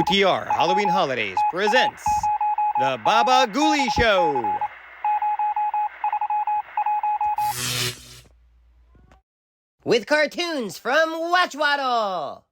OTR Halloween Holidays presents The Baba Ghoulie Show. With cartoons from Watchwaddle.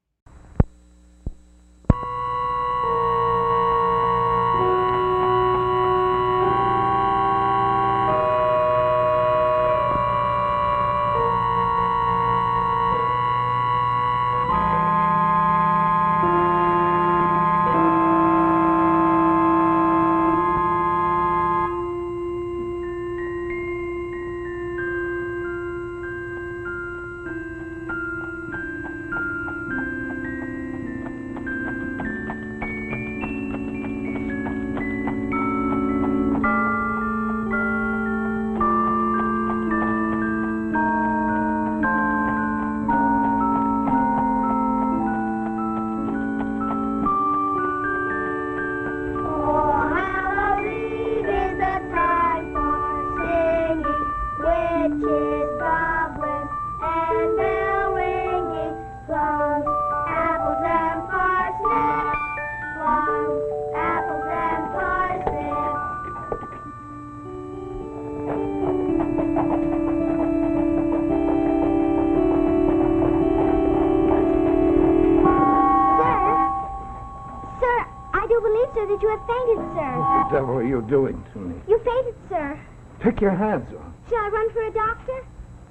That you have fainted, sir. What the devil are you doing to me? You fainted, sir. Pick your hands off. Shall I run for a doctor?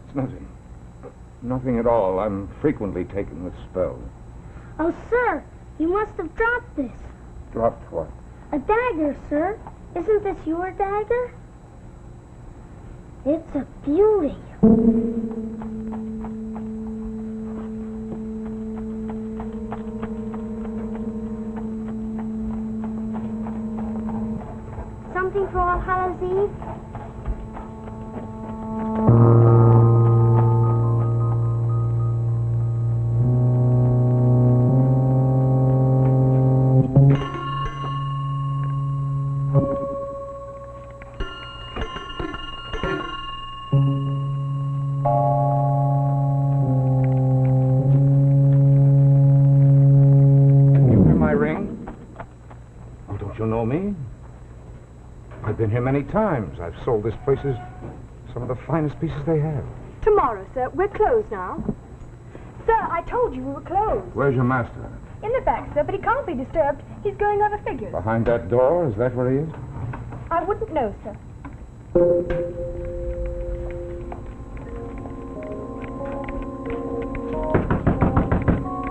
It's nothing. Nothing at all. I'm frequently taken with spells. Oh, sir, you must have dropped this. Dropped what? A dagger, sir. Isn't this your dagger? It's a beauty. Something for All Hallows Eve? You hear my ring? Oh, don't you know me? I've been here many times. I've sold this place as some of the finest pieces they have. Tomorrow, sir. We're closed now. Sir, I told you we were closed. Where's your master? In the back, sir, but he can't be disturbed. He's going over figures. Behind that door? Is that where he is? I wouldn't know, sir.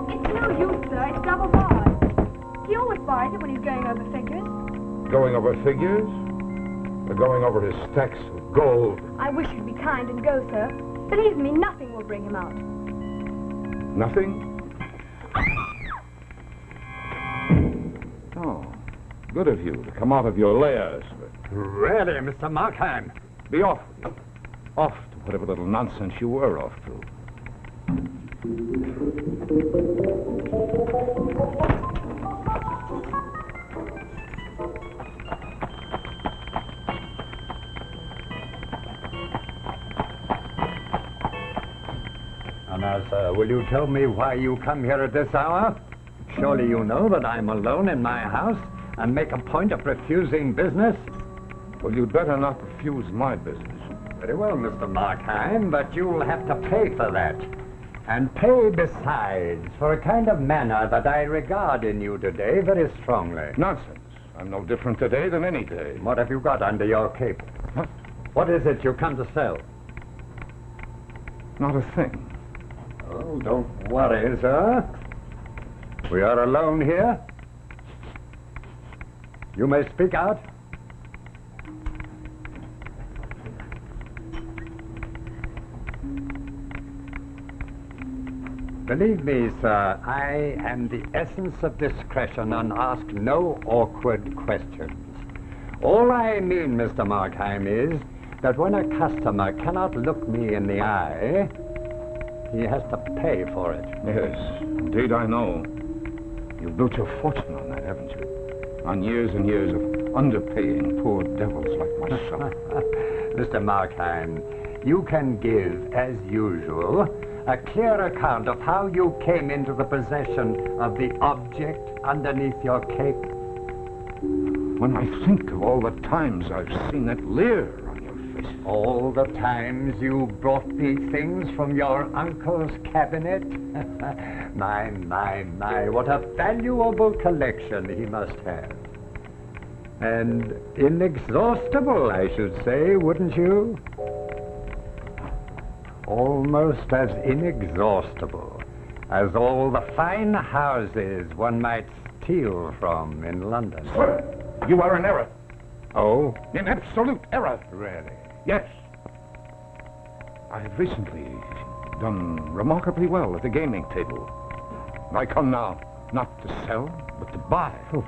It's no use, sir. It's double barred. He always bars it when he's going over figures. Going over figures? Or going over his stacks of gold? I wish you'd be kind and go, sir. Believe me, nothing will bring him out. Nothing? Oh, good of you to come out of your lairs. Really, Mr. Markheim? Be off with you. Off to whatever little nonsense you were off to. Now, sir, will you tell me why you come here at this hour? Surely you know that I'm alone in my house and make a point of refusing business? Well, you'd better not refuse my business. Very well, Mr. Markheim, but you'll have to pay for that. And pay besides for a kind of manner that I regard in you today very strongly. Nonsense. I'm no different today than any day. What have you got under your cape? What? What is it you come to sell? Not a thing. Oh, don't worry, sir. We are alone here. You may speak out. Believe me, sir, I am the essence of discretion and ask no awkward questions. All I mean, Mr. Markheim, is that when a customer cannot look me in the eye, he has to pay for it. Yes, indeed I know. You've built your fortune on that, haven't you? On years and years of underpaying poor devils like myself. Mr. Markheim, you can give, as usual, a clear account of how you came into the possession of the object underneath your cape? When I think of all the times I've seen that leer on your face. All the times you brought these things from your uncle's cabinet? My, what a valuable collection he must have. And inexhaustible, I should say, wouldn't you? Almost as inexhaustible as all the fine houses one might steal from in London. Sir, you are in error. Oh? In absolute error. Really? Yes. I have recently done remarkably well at the gaming table. I come now not to sell, but to buy. Oh,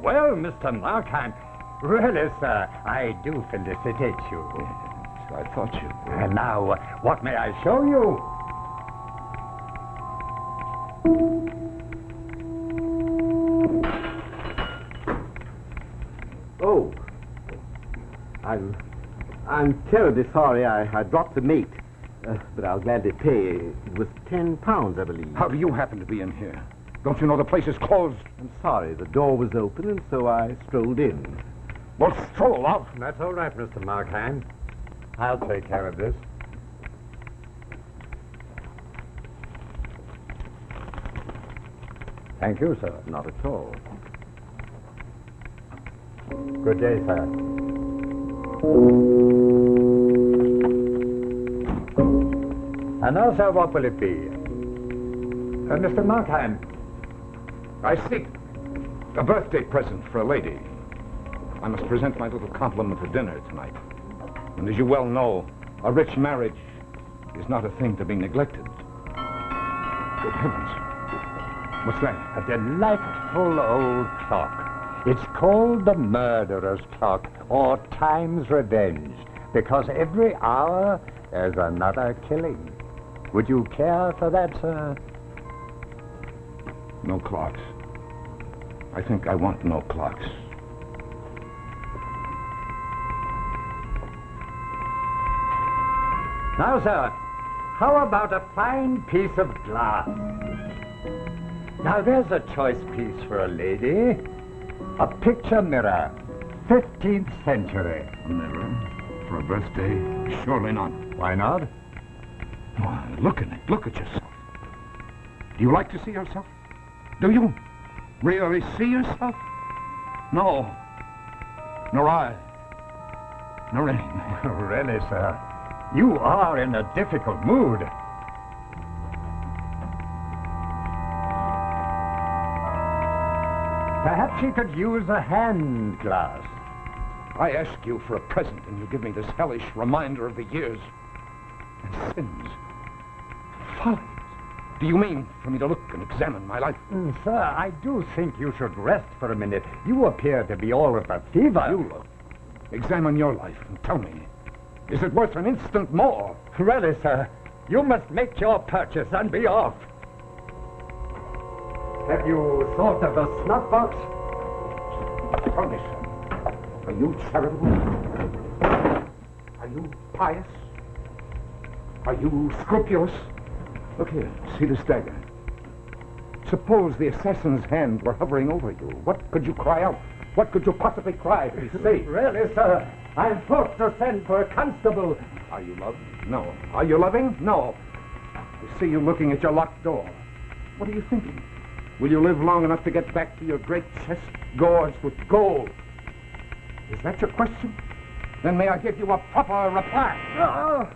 well, Mr. Markheim. Really, sir, I do felicitate you. Yes, I thought you would. And now, what may I show you? Oh, I'm terribly sorry I dropped the mate, but I'll gladly pay. It was £10, I believe. How do you happen to be in here? Don't you know the place is closed? I'm sorry, the door was open, and so I strolled in. Well, stroll out. That's all right, Mr. Markheim. I'll take care of this. Thank you, sir. Not at all. Good day, sir. And now, sir, what will it be? Mr. Markheim. I seek a birthday present for a lady. I must present my little compliment at dinner tonight. And as you well know, a rich marriage is not a thing to be neglected. Good heavens. What's that? A delightful old clock. It's called the murderer's clock, or time's revenge, because every hour there's another killing. Would you care for that, sir? No clocks. I think I want no clocks. Now, sir, how about a fine piece of glass? Now, there's a choice piece for a lady. A picture mirror, 15th century. A mirror? For a birthday? Surely not. Why not? Oh, look at it. Look at yourself. Do you like to see yourself? Do you really see yourself? No. Nor I. Nor anything. Really, sir, you are in a difficult mood. Perhaps you could use a hand glass. I ask you for a present, and you give me this hellish reminder of the years and sins, follies. Do you mean for me to look and examine my life? Sir, I do think you should rest for a minute. You appear to be all of a fever. You look. Examine your life and tell me, is it worth an instant more? Really, sir, you must make your purchase and be off. Have you thought of a snuff box? Tell me, sir, are you charitable? Are you pious? Are you scrupulous? Look here, see this dagger? Suppose the assassin's hand were hovering over you. What could you cry out? What could you possibly cry to be safe? Really, sir, I'm forced to send for a constable. Are you loved? No. Are you loving? No. I see you looking at your locked door. What are you thinking? Will you live long enough to get back to your great chest gorged with gold? Is that your question? Then may I give you a proper reply?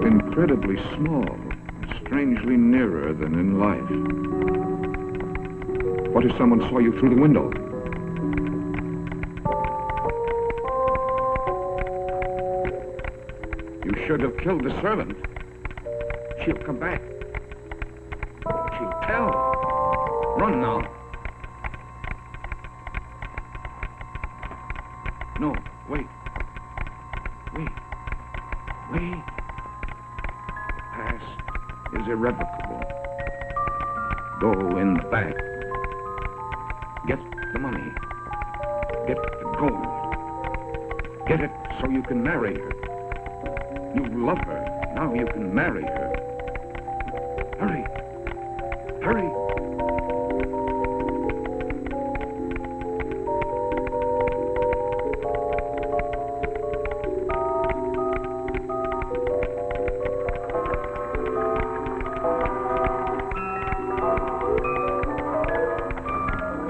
Incredibly small, strangely nearer than in life. What if someone saw you through the window? You should have killed the servant. She'll come back. She'll tell. Run now. No, wait. Wait. Wait. The past is irrevocable. Go in the back. Get the money. Get the gold. Get it so you can marry her. You love her. Now you can marry her. Hurry. Hurry.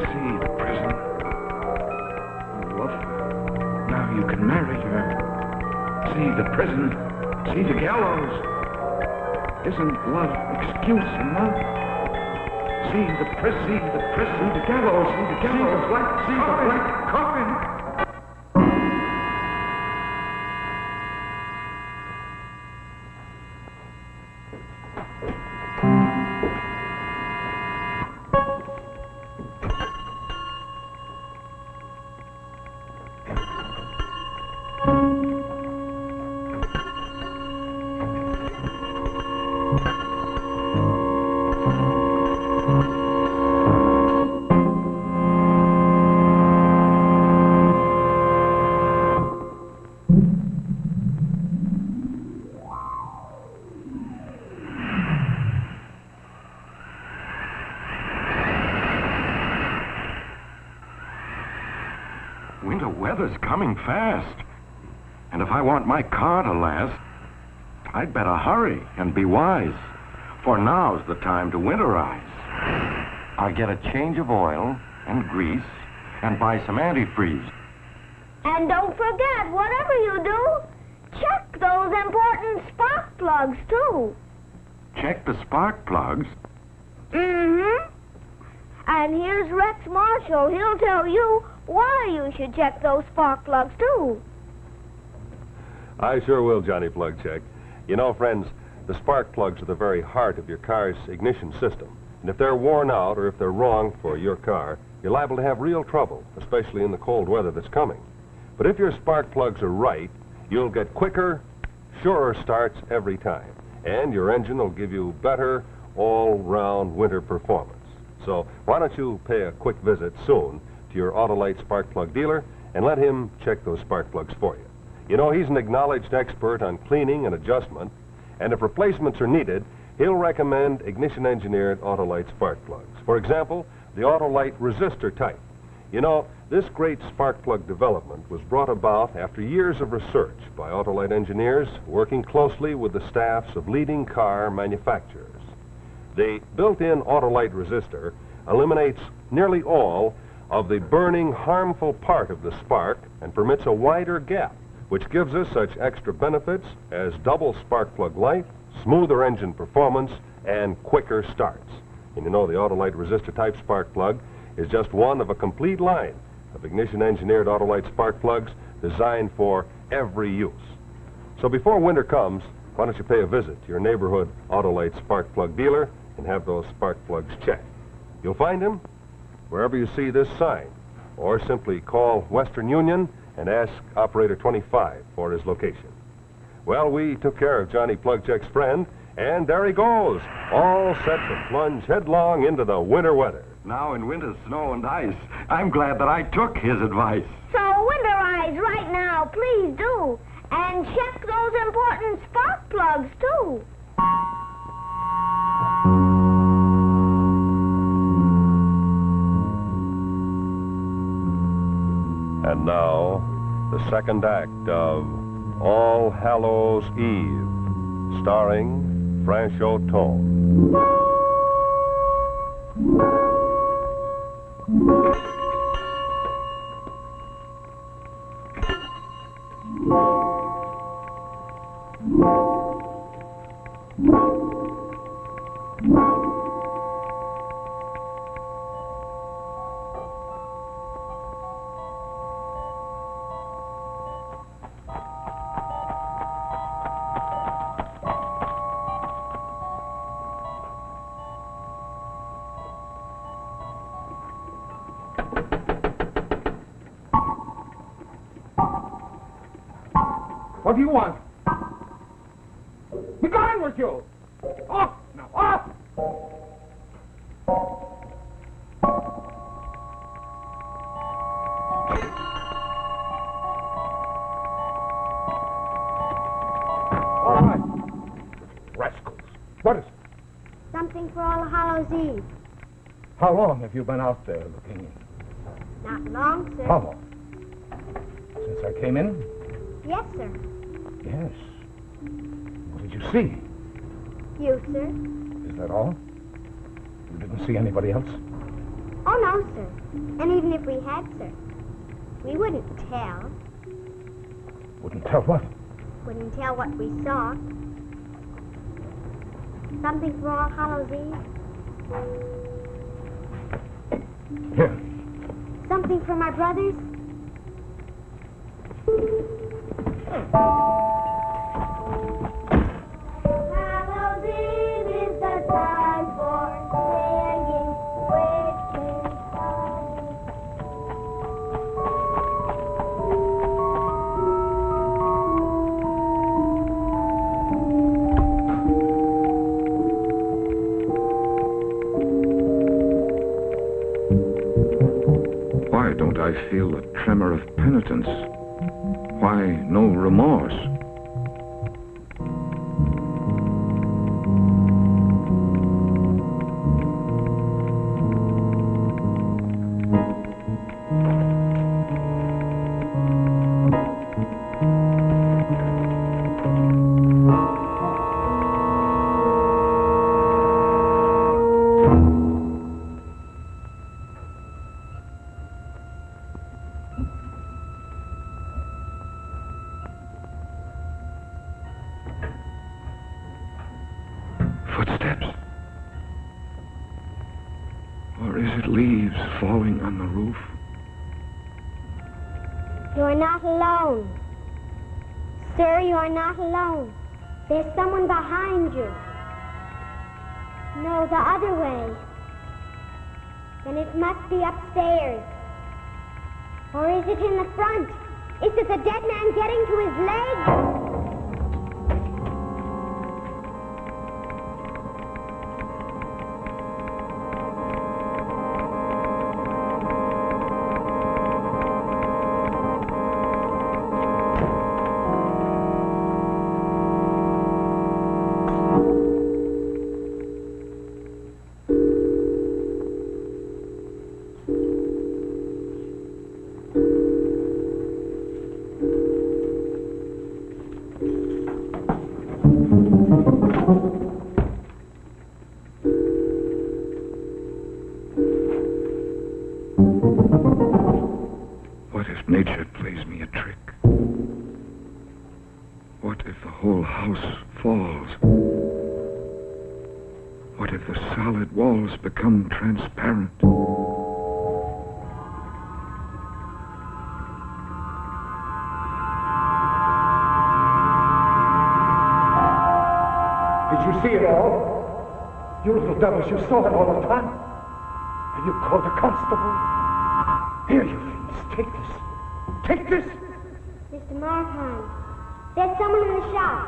See the prison. You love her. Now you can marry her. See the prison. See the gallows. Isn't love excuse enough? See the prison, the gallows, see the gallows, see the black coffin. Winter weather's coming fast. And if I want my car to last, I'd better hurry and be wise. For now's the time to winterize. I'll get a change of oil and grease and buy some antifreeze. And don't forget, whatever you do, check those important spark plugs, too. Check the spark plugs? Mm-hmm. And here's Rex Marshall. He'll tell you why you should check those spark plugs, too. I sure will, Johnny Plugcheck. You know, friends, the spark plugs are the very heart of your car's ignition system. And if they're worn out or if they're wrong for your car, you're liable to have real trouble, especially in the cold weather that's coming. But if your spark plugs are right, you'll get quicker, surer starts every time. And your engine will give you better all-round winter performance. So why don't you pay a quick visit soon to your Autolite spark plug dealer and let him check those spark plugs for you. You know, he's an acknowledged expert on cleaning and adjustment, and if replacements are needed, he'll recommend ignition-engineered Autolite spark plugs. For example, the Autolite resistor type. You know, this great spark plug development was brought about after years of research by Autolite engineers working closely with the staffs of leading car manufacturers. The built-in Autolite resistor eliminates nearly all of the burning, harmful part of the spark and permits a wider gap, which gives us such extra benefits as double spark plug life, smoother engine performance, and quicker starts. And you know, the Autolite resistor type spark plug is just one of a complete line of ignition-engineered Autolite spark plugs designed for every use. So before winter comes, why don't you pay a visit to your neighborhood Autolite spark plug dealer and have those spark plugs checked. You'll find him wherever you see this sign, or simply call Western Union and ask Operator 25 for his location. Well, we took care of Johnny Plugcheck's friend, and there he goes, all set to plunge headlong into the winter weather. Now in winter snow and ice, I'm glad that I took his advice. So winterize right now, please do. And check those important spark plugs, too. And now, the second act of All Hallows Eve, starring Franchot Thorne. What do you want? Be gone with you! Off! Now, off! All right. Rascals. What is it? Something for All Hallows Eve. How long have you been out there looking in? Not long, sir. How long? Since I came in? Yes, sir. Yes. What did you see? You, sir? Is that all? You didn't see anybody else? Oh, no, sir. And even if we had, sir, we wouldn't tell. Wouldn't tell what? Wouldn't tell what we saw. Something for All Hallows Eve. Here. Something for my brothers. Hallows Eve is the time for singing witches' songs. Why don't I feel a tremor of penitence? Why no remorse? Footsteps? Or is it leaves falling on the roof? You are not alone. Sir, you are not alone. There's someone behind you. No, the other way. Then it must be upstairs. Or is it in the front? Is it the dead man getting to his legs? What if nature plays me a trick? What if the whole house falls? What if the solid walls become transparent? Did you see it all? You little devils, you saw it all the time. And you called a constable. Here, you fiends, take this. Take this! Mr. Markheim, there's someone in the shop.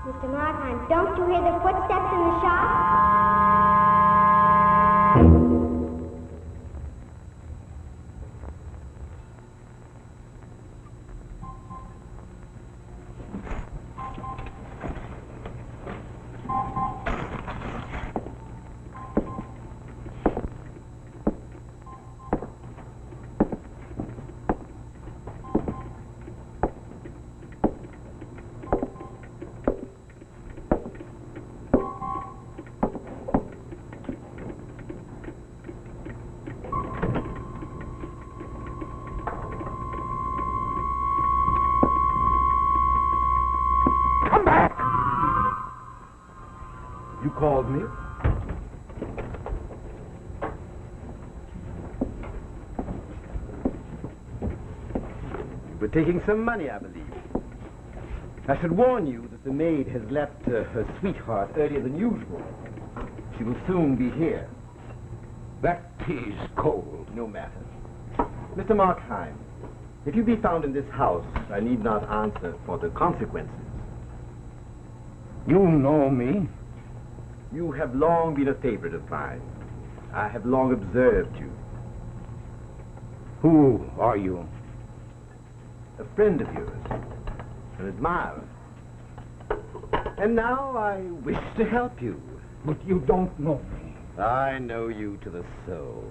Mr. Markheim, don't you hear the footsteps in the shop? You called me? We're taking some money, I believe. I should warn you that the maid has left her sweetheart earlier than usual. She will soon be here. That tea's cold. No matter. Mr. Markheim, If you be found in this house, I need not answer for the consequences. You know me. You have long been a favorite of mine. I have long observed you. Who are you? A friend of yours. An admirer. And now I wish to help you. But you don't know me. I know you to the soul.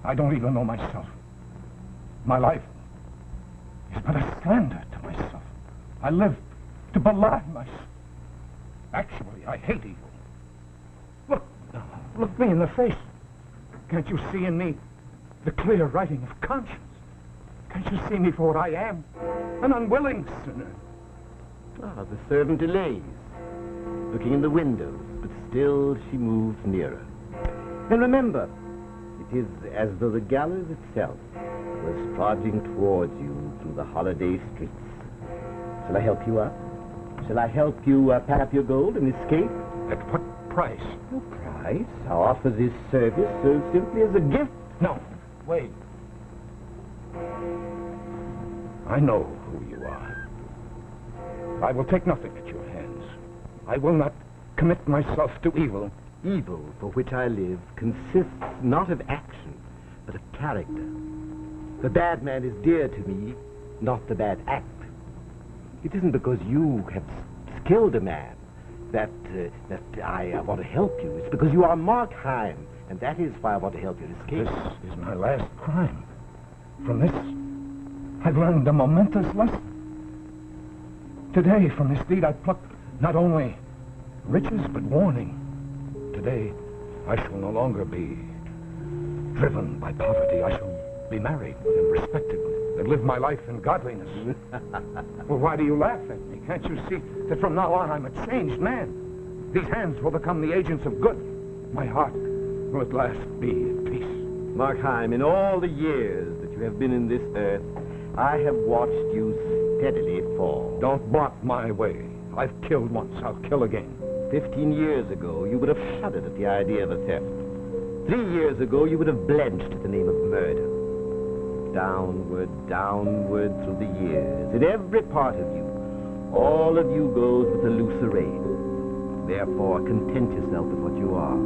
I don't even know myself. My life is but a slander to myself. I live to belie myself. Actually, I hate evil. Look me in the face. Can't you see in me the clear writing of conscience? Can't you see me for what I am? An unwilling sinner. Ah, the servant delays, looking in the windows, but still she moves nearer. And remember, it is as though the gallows itself was trudging towards you through the holiday streets. Shall I help you up? Shall I help you pack up your gold and escape? At what price? No price. I offer this service so simply as a gift. No, wait. I know who you are. I will take nothing at your hands. I will not commit myself to evil. Evil for which I live consists not of action, but of character. The bad man is dear to me, not the bad act. It isn't because you have killed a man that I want to help you. It's because you are Markheim, and that is why I want to help you escape. This is my last crime. From this, I've learned a momentous lesson. Today, from this deed, I plucked not only riches, but warning. Today, I shall no longer be driven by poverty. I shall be married and respected and live my life in godliness. Well, why do you laugh at me? Can't you see that from now on I'm a changed man? These hands will become the agents of good. My heart will at last be at peace. Markheim, in all the years that you have been in this earth, I have watched you steadily fall. Don't mock my way. I've killed once, I'll kill again. 15 years ago, you would have shuddered at the idea of a theft. 3 years ago, you would have blenched at the name of murder. Downward, downward through the years, in every part of you, all of you goes with a looser rein. Therefore, content yourself with what you are.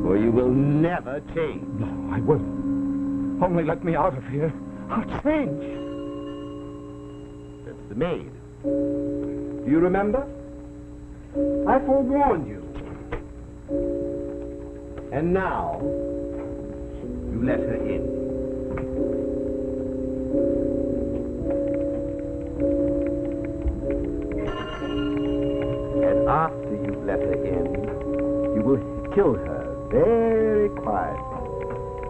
For you will never change. No, I will. Only let me out of here. I'll change. That's the maid. Do you remember? I forewarned you. And now, you let her in. And after you've let her in, you will kill her very quietly,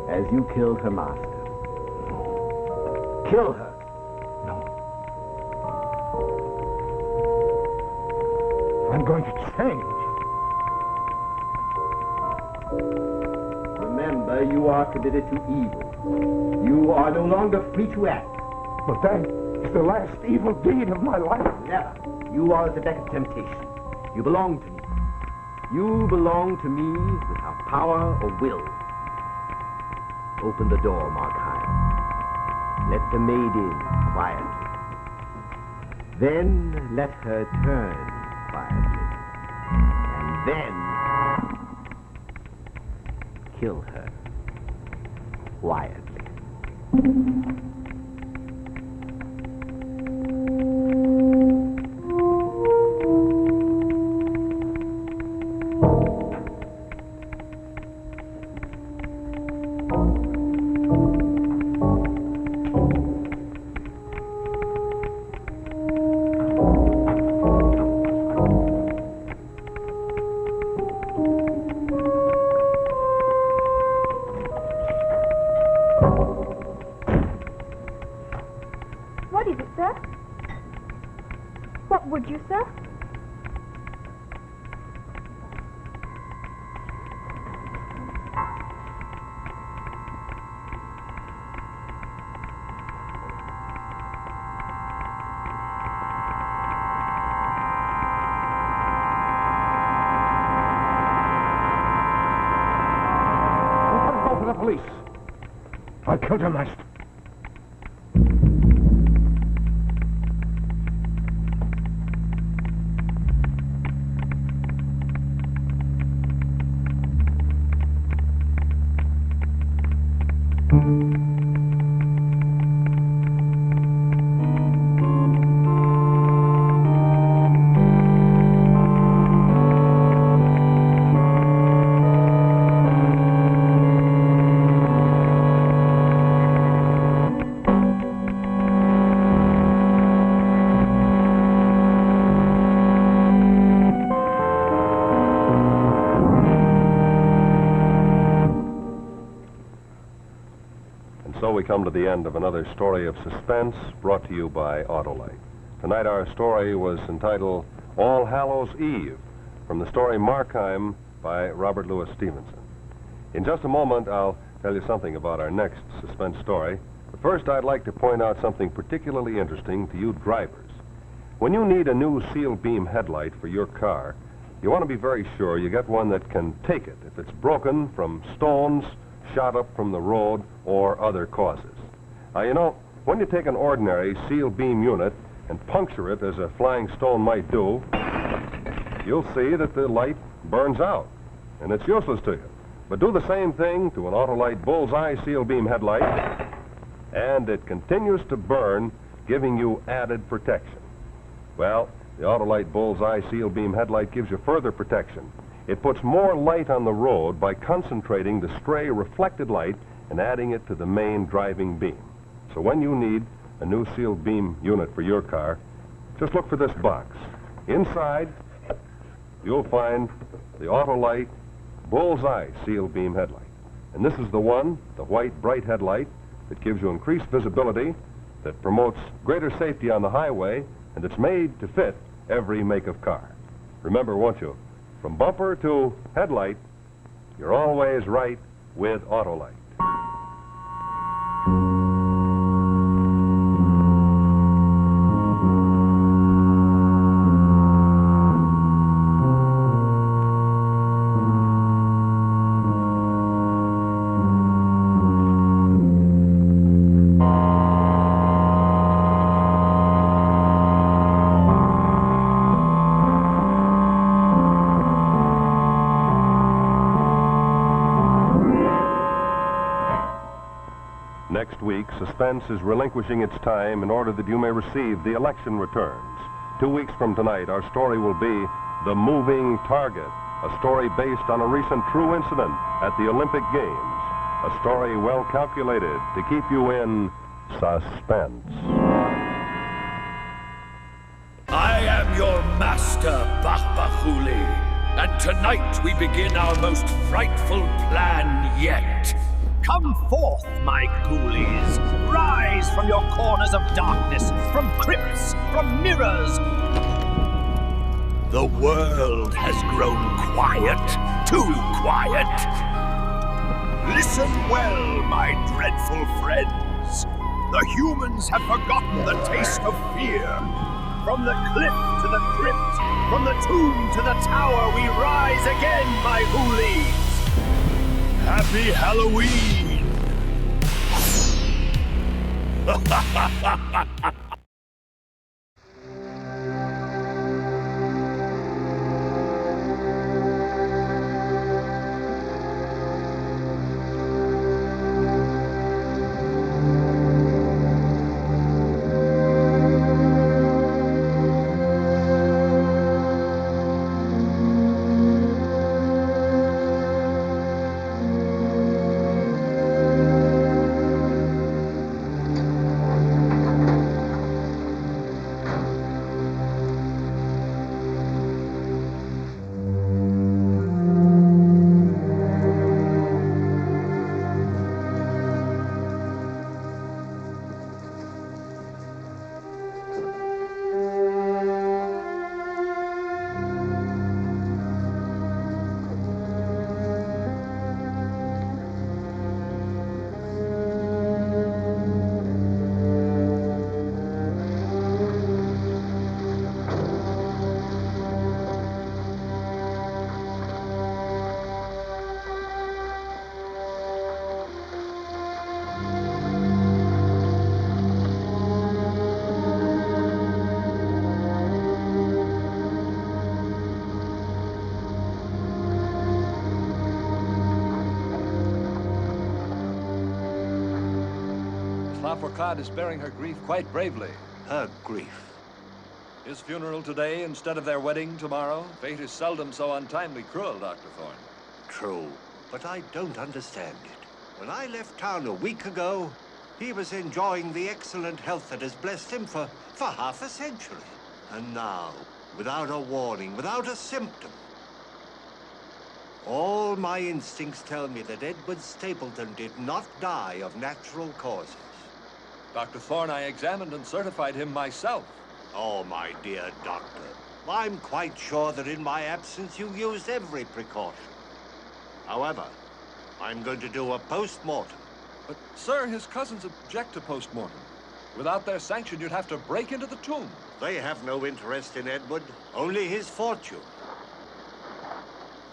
as you killed her master. Kill her. I'm going to change. Remember, you are committed to evil. You are no longer free to act. But that is the last evil deed of my life. Never. You are at the beck of temptation. You belong to me. You belong to me without power or will. Open the door, Markheim. Let the maid in quietly. Then let her turn quietly. And then kill her quietly. What is it, sir? What would you, sir? Go for the police. I killed her master. we come to the end of another story of suspense brought to you by Autolite. Tonight our story was entitled All Hallows Eve, from the story Markheim by Robert Louis Stevenson. In just a moment, I'll tell you something about our next suspense story. But first, I'd like to point out something particularly interesting to you drivers. When you need a new seal beam headlight for your car, you want to be very sure you get one that can take it if it's broken from stones, shot up from the road, or other causes. Now, you know, when you take an ordinary seal beam unit and puncture it as a flying stone might do, you'll see that the light burns out, and it's useless to you. But do the same thing to an Autolite bullseye seal beam headlight, and it continues to burn, giving you added protection. Well, the Autolite bullseye seal beam headlight gives you further protection. It puts more light on the road by concentrating the stray reflected light and adding it to the main driving beam. So when you need a new sealed beam unit for your car, just look for this box. Inside, you'll find the Autolite bullseye seal beam headlight. And this is the one, the white bright headlight, that gives you increased visibility, that promotes greater safety on the highway, and it's made to fit every make of car. Remember, won't you? From bumper to headlight, you're always right with Autolite. Next week, Suspense is relinquishing its time in order that you may receive the election returns. 2 weeks from tonight, our story will be The Moving Target, a story based on a recent true incident at the Olympic Games. A story well calculated to keep you in suspense. I am your master, Ghoulie, and tonight we begin our most frightful plan yet. Come forth, my ghoulies. Rise from your corners of darkness, from crypts, from mirrors. The world has grown quiet, too quiet. Listen well, my dreadful friends. The humans have forgotten the taste of fear. From the cliff to the crypt, from the tomb to the tower, we rise again, my ghoulies. Happy Halloween! Claude is bearing her grief quite bravely. Her grief? His funeral today instead of their wedding tomorrow. Fate is seldom so untimely cruel, Dr. Thorne. True, but I don't understand it. When I left town a week ago, he was enjoying the excellent health that has blessed him for half a century. And now, without a warning, without a symptom, All my instincts tell me that Edward Stapleton did not die of natural causes. Dr. Thorne, I examined and certified him myself. Oh, my dear doctor, I'm quite sure that in my absence you used every precaution. However, I'm going to do a post-mortem. But, sir, his cousins object to post-mortem. Without their sanction, you'd have to break into the tomb. They have no interest in Edward, only his fortune.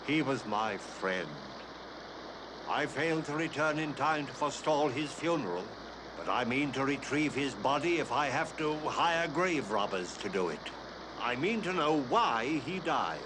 He was my friend. I failed to return in time to forestall his funeral, but I mean to retrieve his body if I have to hire grave robbers to do it. I mean to know why he died.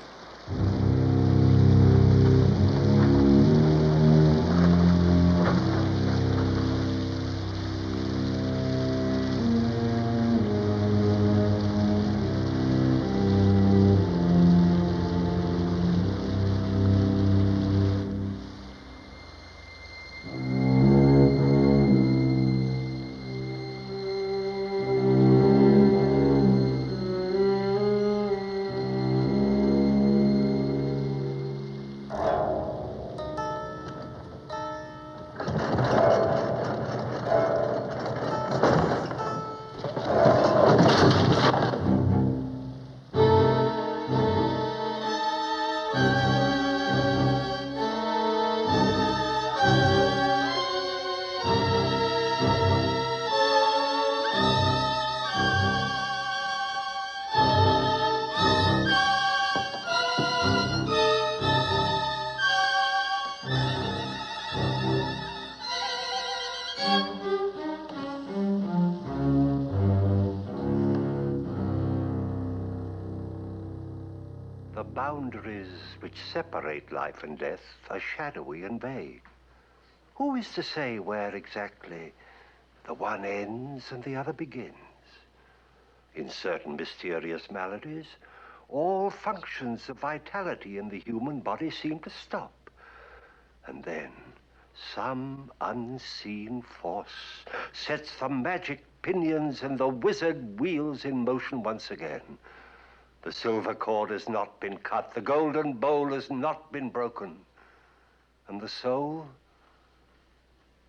The boundaries which separate life and death are shadowy and vague. Who is to say where exactly the one ends and the other begins? In certain mysterious maladies, all functions of vitality in the human body seem to stop. And then some unseen force sets the magic pinions and the wizard wheels in motion once again. The silver cord has not been cut, the golden bowl has not been broken. And the soul,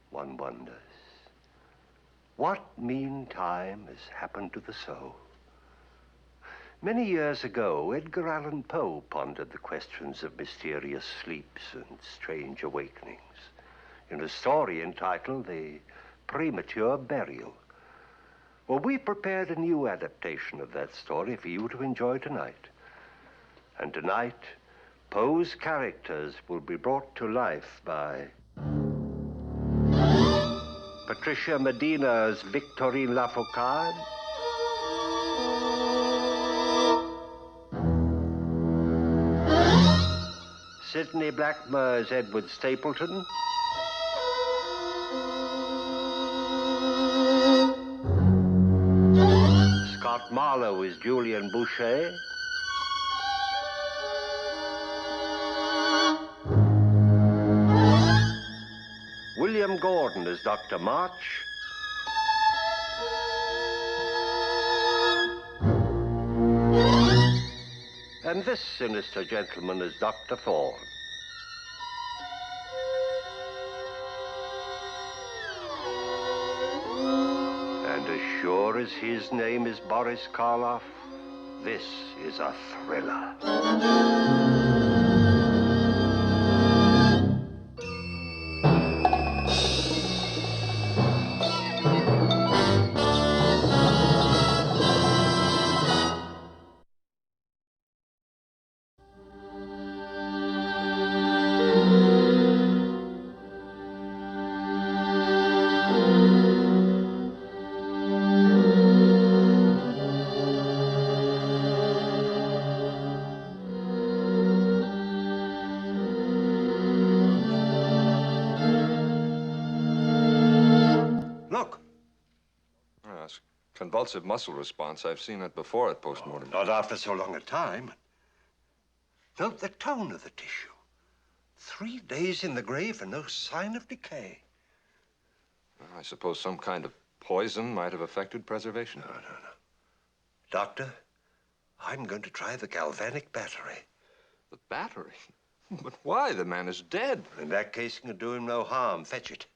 one wonders, what meantime has happened to the soul? Many years ago, Edgar Allan Poe pondered the questions of mysterious sleeps and strange awakenings in a story entitled The Premature Burial. Well, we prepared a new adaptation of that story for you to enjoy tonight. And tonight, Poe's characters will be brought to life by Patricia Medina as Victorine Lafocade, Sidney Blackmer as Edward Stapleton, Scott Marlowe is Julian Boucher, William Gordon is Dr. March, and this sinister gentleman is Dr. Thorne. And as sure as his name is Boris Karloff, this is a thriller. Convulsive muscle response. I've seen that before at postmortem. Not after so long a time. Note the tone of the tissue. 3 days in the grave and no sign of decay. I suppose some kind of poison might have affected preservation. No. Doctor, I'm going to try the galvanic battery. The battery? But why? The man is dead. In that case, it can do him no harm. Fetch it.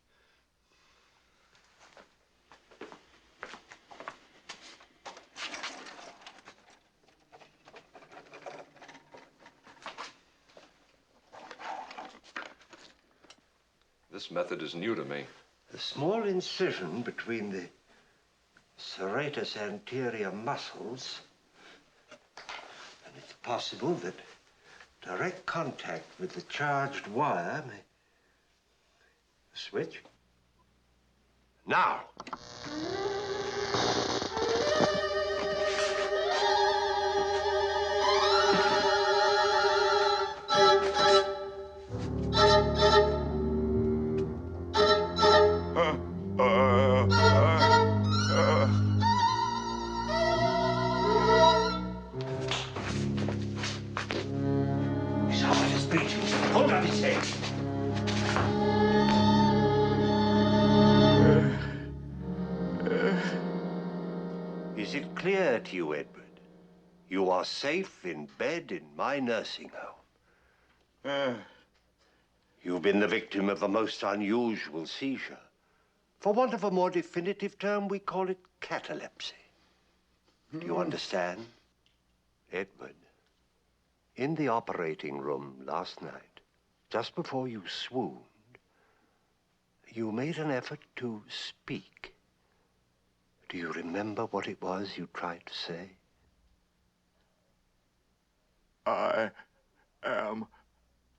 This method is new to me. The small incision between the serratus anterior muscles, and it's possible that direct contact with the charged wire may... Switch. Now! Is it clear to you, Edward? You are safe in bed in my nursing home. You've been the victim of a most unusual seizure. For want of a more definitive term, we call it catalepsy. Do you understand? Edward, in the operating room last night, just before you swooned, you made an effort to speak. Do you remember what it was you tried to say? I am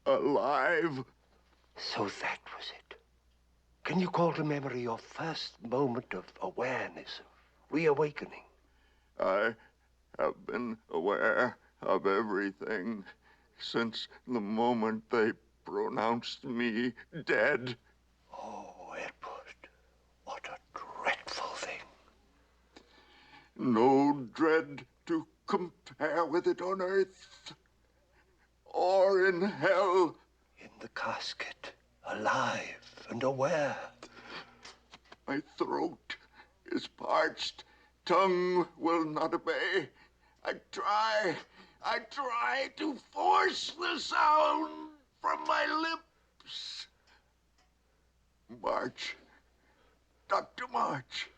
alive. So that was it. Can you call to memory your first moment of awareness, of reawakening? I have been aware of everything since the moment they pronounced me dead. Oh, Edward, what a dreadful thing. No dread to compare with it on earth or in hell. In the casket, alive and aware. My throat is parched. Tongue will not obey. I try to force the sound from my lips. March, Dr. March,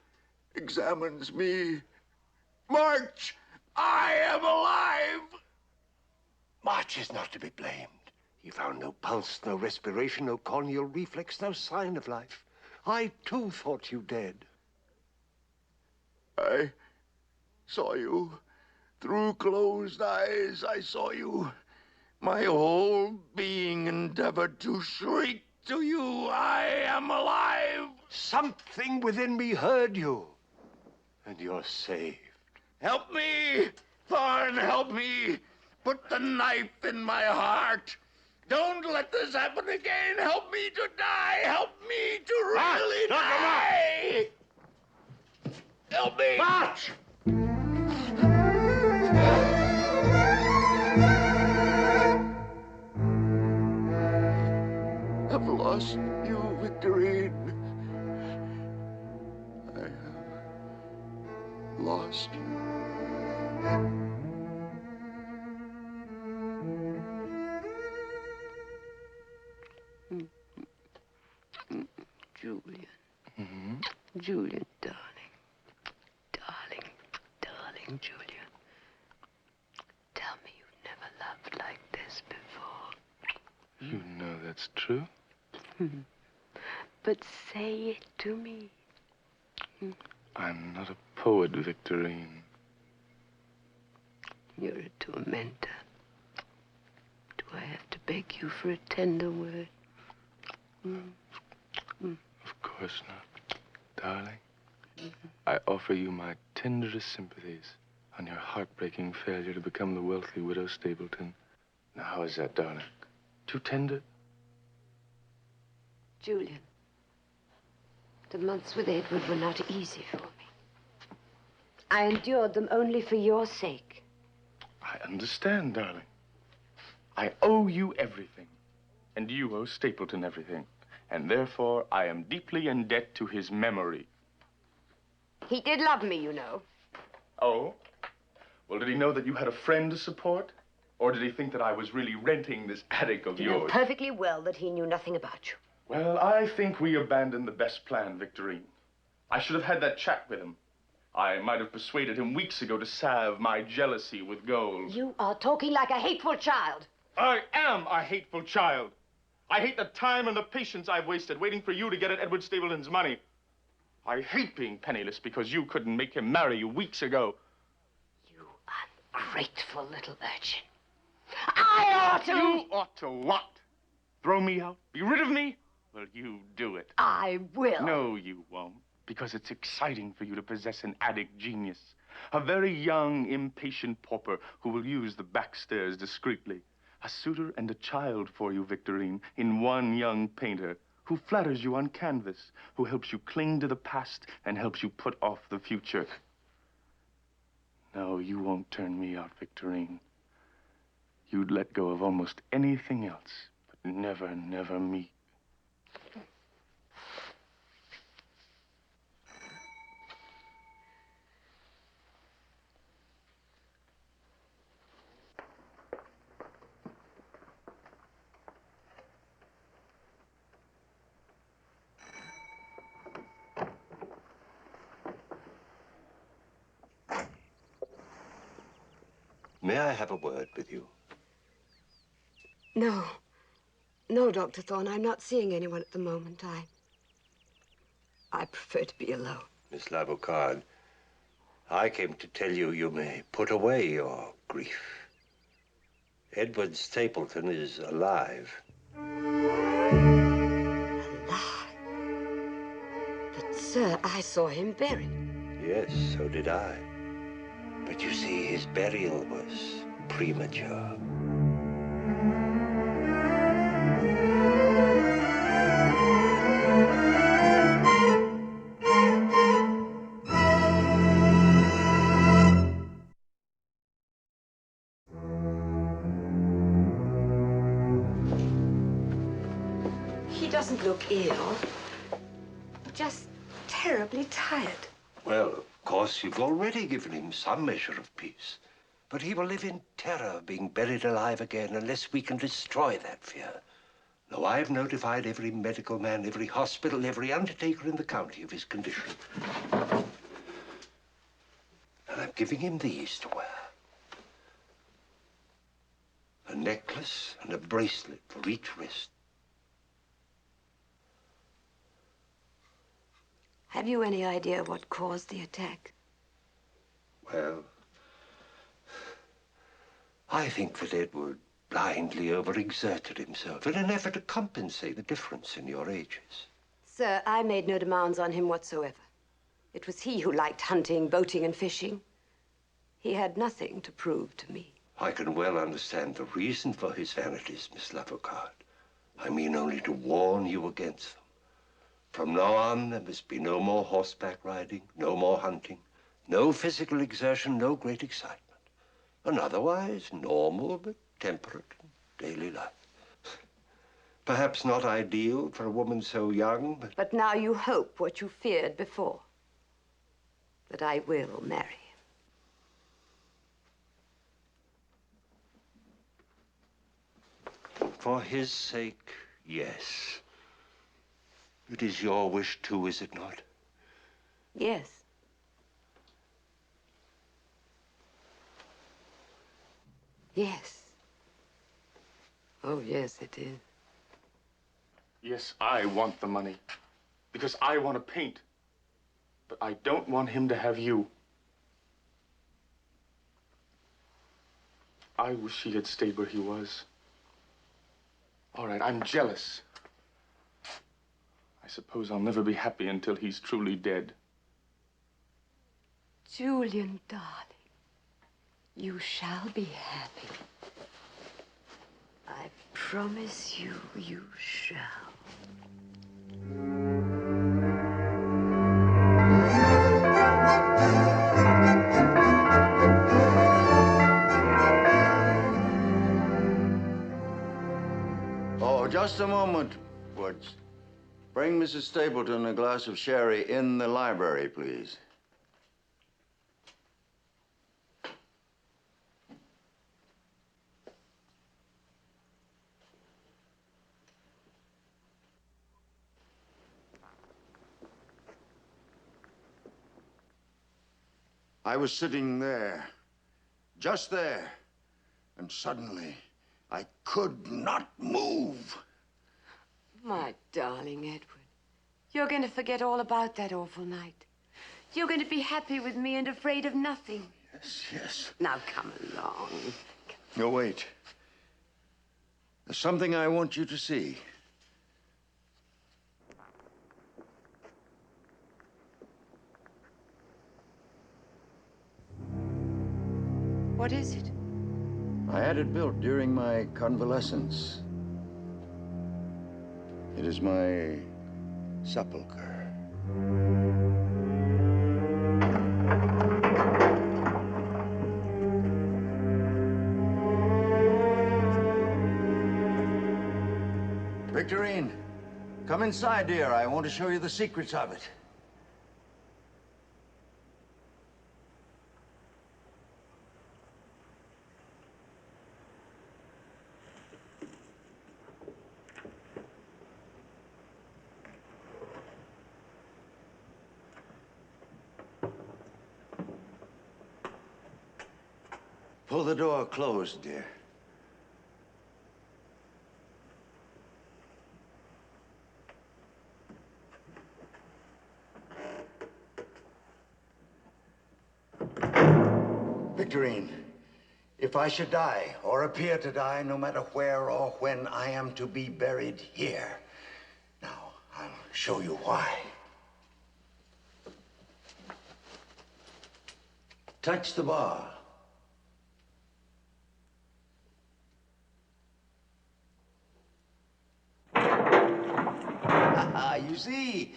examines me. March, I am alive. March is not to be blamed. He found no pulse, no respiration, no corneal reflex, no sign of life. I, too, thought you dead. I saw you. Through closed eyes, I saw you. My whole being endeavored to shriek to you, I am alive. Something within me heard you, and you're saved. Help me! Thorne, help me! Put the knife in my heart. Don't let this happen again. Help me to die. Help me to really die. Help me. March! I've lost you, Victorine. I have lost you. Julian. Julian, darling. Darling, darling Julian. Tell me you've never loved like this before. You know that's true. But say it to me. I'm not a poet, Victorine. You're a tormentor. Do I have to beg you for a tender word? Of course not, darling. I offer you my tenderest sympathies on your heartbreaking failure to become the wealthy widow Stapleton. Now, how is that, darling? Too tender? Julian, the months with Edward were not easy for me. I endured them only for your sake. I understand, darling. I owe you everything, and you owe Stapleton everything. And therefore, I am deeply in debt to his memory. He did love me, you know. Oh? Well, did he know that you had a friend to support? Or did he think that I was really renting this attic of You know yours? perfectly well that he knew nothing about you. Well, I think we abandoned the best plan, Victorine. I should have had that chat with him. I might have persuaded him weeks ago to salve my jealousy with gold. You are talking like a hateful child. I am a hateful child. I hate the time and the patience I've wasted waiting for you to get at Edward Stapleton's money. I hate being penniless because you couldn't make him marry you weeks ago. You ungrateful little urchin. I ought to... You ought to what? Throw me out? Be rid of me? Well, you do it. I will. No, you won't. Because it's exciting for you to possess an addict genius. A very young, impatient pauper who will use the back stairs discreetly. A suitor and a child for you, Victorine, in one young painter who flatters you on canvas, who helps you cling to the past and helps you put off the future. No, you won't turn me out, Victorine. You'd let go of almost anything else, but never, never me. May I have a word with you? No. No, Dr. Thorne, I'm not seeing anyone at the moment. I prefer to be alone. Miss Lavocard, I came to tell you you may put away your grief. Edward Stapleton is alive. Alive? But, sir, I saw him buried. Yes, so did I. But you see, his burial was premature. He doesn't look ill. Just terribly tired. Well, of course, you've already given him some measure of peace. But he will live in terror of being buried alive again unless we can destroy that fear. Now, I've notified every medical man, every hospital, every undertaker in the county of his condition. And I'm giving him these to wear. A necklace and a bracelet for each wrist. Have you any idea what caused the attack? Well, I think that Edward blindly overexerted himself in an effort to compensate the difference in your ages. Sir, I made no demands on him whatsoever. It was he who liked hunting, boating, and fishing. He had nothing to prove to me. I can well understand the reason for his vanities, Miss Lavocard. I mean only to warn you against them. From now on, there must be no more horseback riding, no more hunting, no physical exertion, no great excitement. An otherwise normal but temperate daily life. Perhaps not ideal for a woman so young, but... But now you hope what you feared before. That I will marry him. For his sake, yes. It is your wish, too, is it not? Yes. Yes. Oh, yes, it is. Yes, I want the money. Because I want to paint. But I don't want him to have you. I wish he had stayed where he was. All right, I'm jealous. I suppose I'll never be happy until he's truly dead. Julian, darling, you shall be happy. I promise you, you shall. Oh, just a moment, Woods. Bring Mrs. Stapleton a glass of sherry in the library, please. I was sitting there, just there, and suddenly I could not move. My darling Edward, you're going to forget all about that awful night. You're going to be happy with me and afraid of nothing. Yes, yes. Now come along. No, wait. There's something I want you to see. What is it? I had it built during my convalescence. It is my sepulcher. Victorine, come inside, dear. I want to show you the secrets of it. Pull the door closed, dear. Victorine, if I should die, or appear to die, no matter where or when, I am to be buried here. Now, I'll show you why. Touch the bar. You see,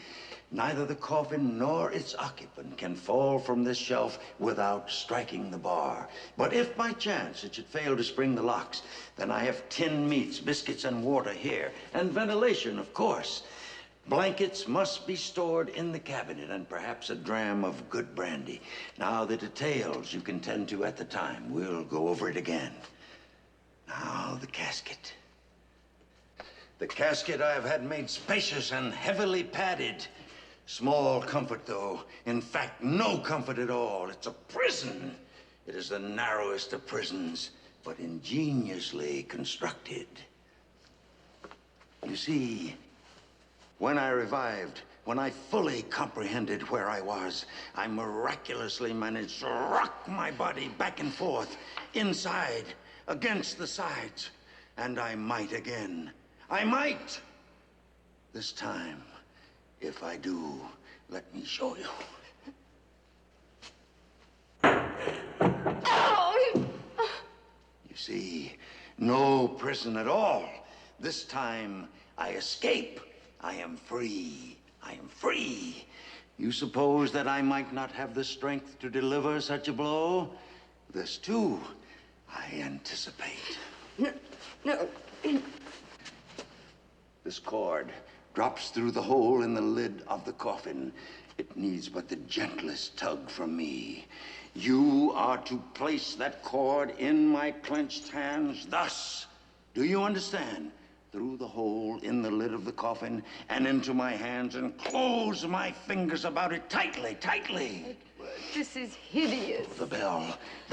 neither the coffin nor its occupant can fall from this shelf without striking the bar. But if by chance it should fail to spring the locks, then I have tinned meats, biscuits, and water here, and ventilation, of course. Blankets must be stored in the cabinet, and perhaps a dram of good brandy. Now, the details you can tend to at the time. We'll go over it again. Now, the casket. The casket I have had made spacious and heavily padded. Small comfort, though. In fact, no comfort at all. It's a prison. It is the narrowest of prisons, but ingeniously constructed. You see, when I revived, when I fully comprehended where I was, I miraculously managed to rock my body back and forth, inside, against the sides, and I might again. I might. This time, if I do, let me show you. You see, no prison at all. This time, I escape. I am free. I am free. You suppose that I might not have the strength to deliver such a blow? This, too, I anticipate. No. This cord drops through the hole in the lid of the coffin. It needs but the gentlest tug from me. You are to place that cord in my clenched hands thus. Do you understand? Through the hole in the lid of the coffin and into my hands, and close my fingers about it tightly, tightly. Edward, this is hideous. The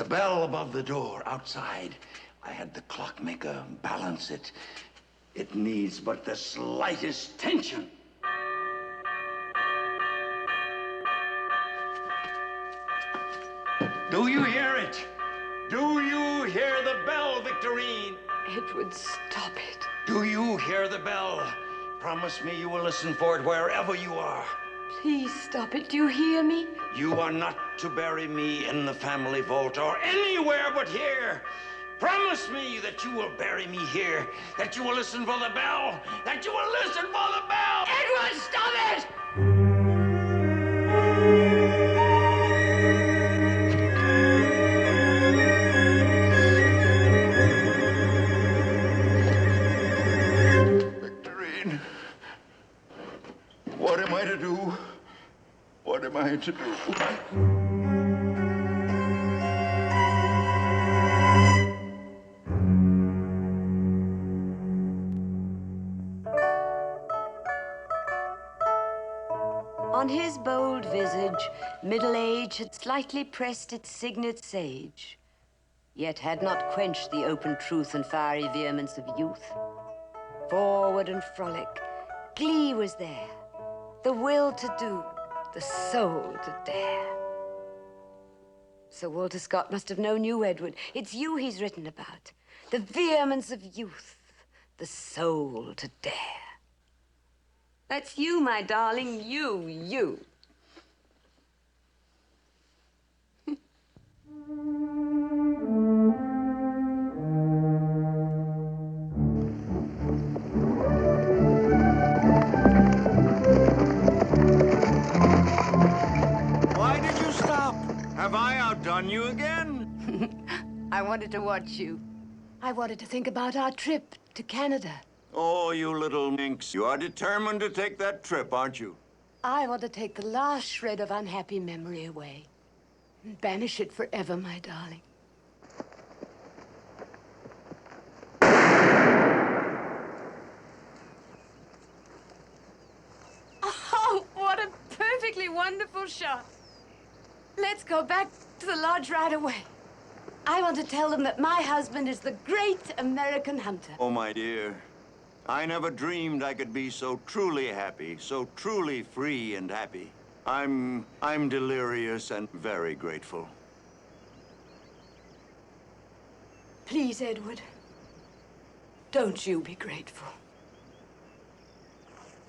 bell above the door outside. I had the clockmaker balance it. It needs but the slightest tension. Do you hear it? Do you hear the bell, Victorine? Edward, stop it. Do you hear the bell? Promise me you will listen for it wherever you are. Please stop it. Do you hear me? You are not to bury me in the family vault or anywhere but here. Promise me that you will bury me here, that you will listen for the bell, that you will listen for the bell! Edward, stop it! Victorine, what am I to do? What am I to do? On his bold visage, middle age had slightly pressed its signet sage, yet had not quenched the open truth and fiery vehemence of youth. Forward and frolic, glee was there, the will to do, the soul to dare. Sir Walter Scott must have known you, Edward. It's you he's written about. The vehemence of youth, the soul to dare. That's you, my darling, you. Why did you stop? Have I outdone you again? I wanted to watch you. I wanted to think about our trip to Canada. Oh, you little minx. You are determined to take that trip, aren't you? I want to take the last shred of unhappy memory away. And banish it forever, my darling. Oh, what a perfectly wonderful shot. Let's go back to the lodge right away. I want to tell them that my husband is the great American hunter. Oh, my dear. I never dreamed I could be so truly happy, so truly free and happy. I'm delirious and very grateful. Please, Edward, don't you be grateful.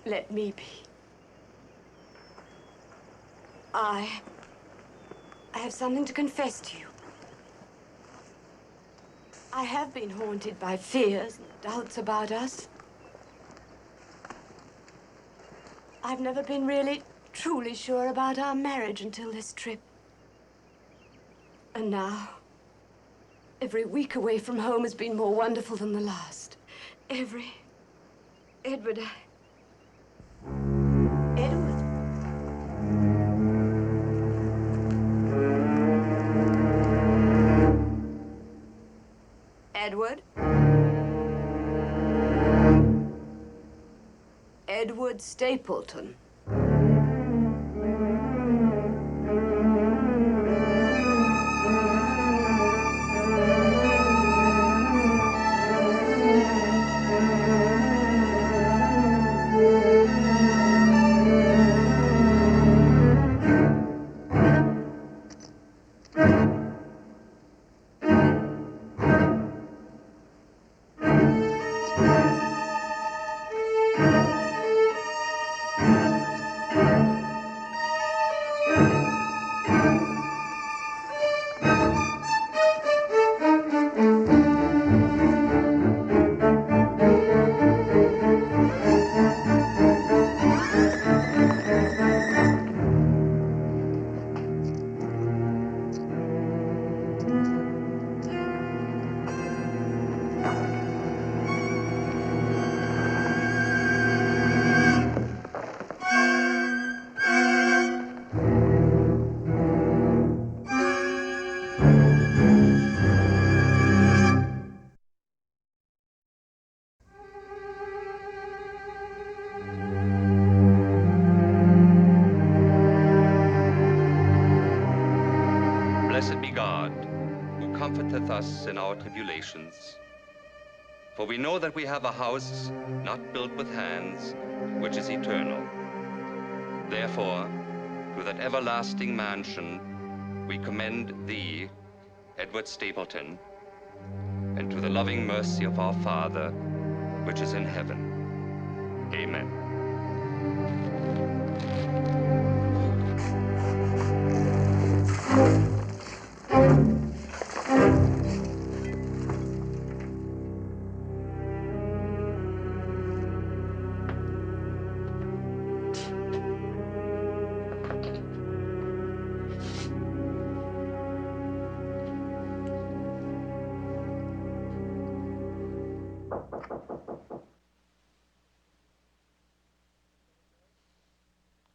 Let me be. I have something to confess to you. I have been haunted by fears and doubts about us. I've never been really, truly sure about our marriage until this trip. And now, every week away from home has been more wonderful than the last. Edward, Edward Stapleton. Blessed be God, who comforteth us in our tribulations. For we know that we have a house not built with hands, which is eternal. Therefore, to that everlasting mansion, we commend thee, Edward Stapleton, and to the loving mercy of our Father, which is in heaven. Amen.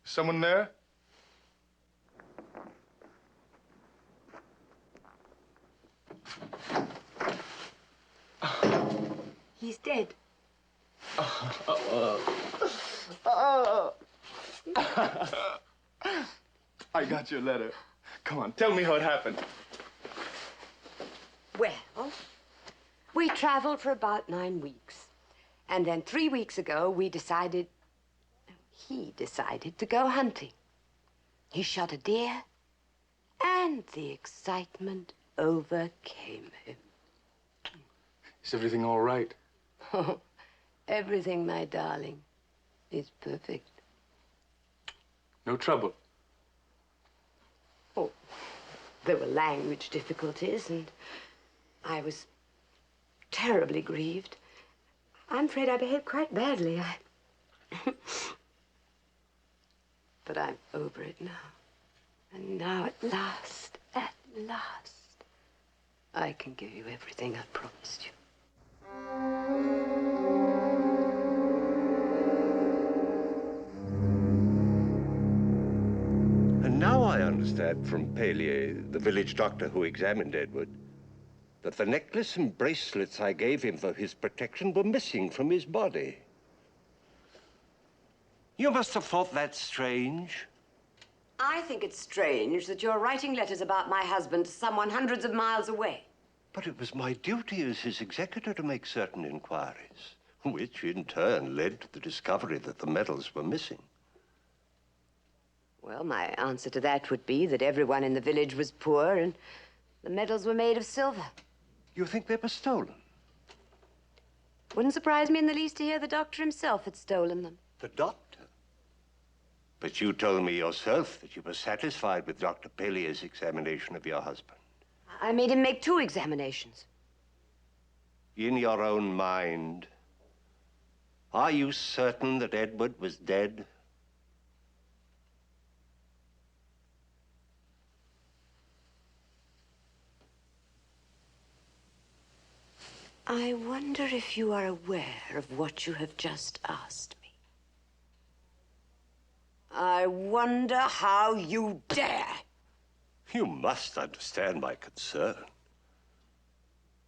Someone there? He's dead. I got your letter. Come on, tell me how it happened. Well, we traveled for about 9 weeks. And then 3 weeks ago, he decided to go hunting. He shot a deer, and the excitement overcame him. Is everything all right? Oh, everything, my darling, is perfect. No trouble? Oh, there were language difficulties, and I was terribly grieved. I'm afraid I behaved quite badly. But I'm over it now. And now, at last, I can give you everything I promised you. And now I understand from Pelier, the village doctor who examined Edward, that the necklace and bracelets I gave him for his protection were missing from his body. You must have thought that strange. I think it's strange that you're writing letters about my husband to someone hundreds of miles away. But it was my duty as his executor to make certain inquiries, which in turn led to the discovery that the medals were missing. Well, my answer to that would be that everyone in the village was poor and the medals were made of silver. You think they were stolen? Wouldn't surprise me in the least to hear the doctor himself had stolen them. The doctor? But you told me yourself that you were satisfied with Dr. Pelier's examination of your husband. I made him make 2 examinations. In your own mind, are you certain that Edward was dead? I wonder if you are aware of what you have just asked me. I wonder how you dare. You must understand my concern.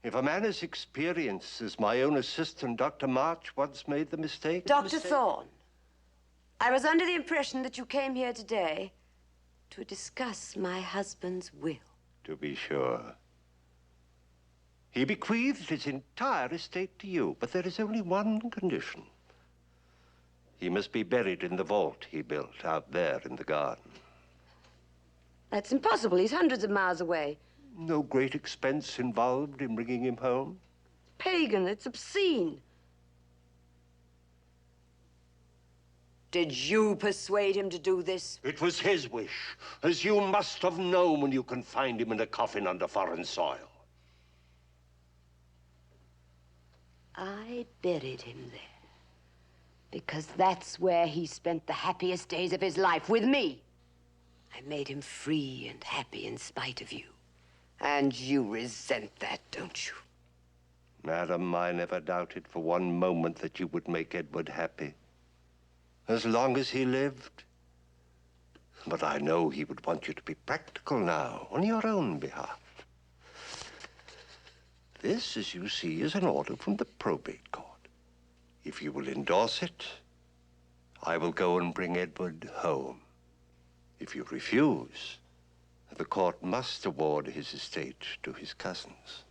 If a man as experienced as my own assistant, Dr. March, once made the mistake... Dr. Thorne, I was under the impression that you came here today to discuss my husband's will. To be sure. He bequeathed his entire estate to you, but there is only one condition. He must be buried in the vault he built out there in the garden. That's impossible. He's hundreds of miles away. No great expense involved in bringing him home? Pagan, it's obscene. Did you persuade him to do this? It was his wish, as you must have known when you confined him in a coffin under foreign soil. I buried him there because that's where he spent the happiest days of his life, with me. I made him free and happy in spite of you. And you resent that, don't you? Madam, I never doubted for one moment that you would make Edward happy. As long as he lived. But I know he would want you to be practical now, on your own behalf. This, as you see, is an order from the probate court. If you will endorse it, I will go and bring Edward home. If you refuse, the court must award his estate to his cousins.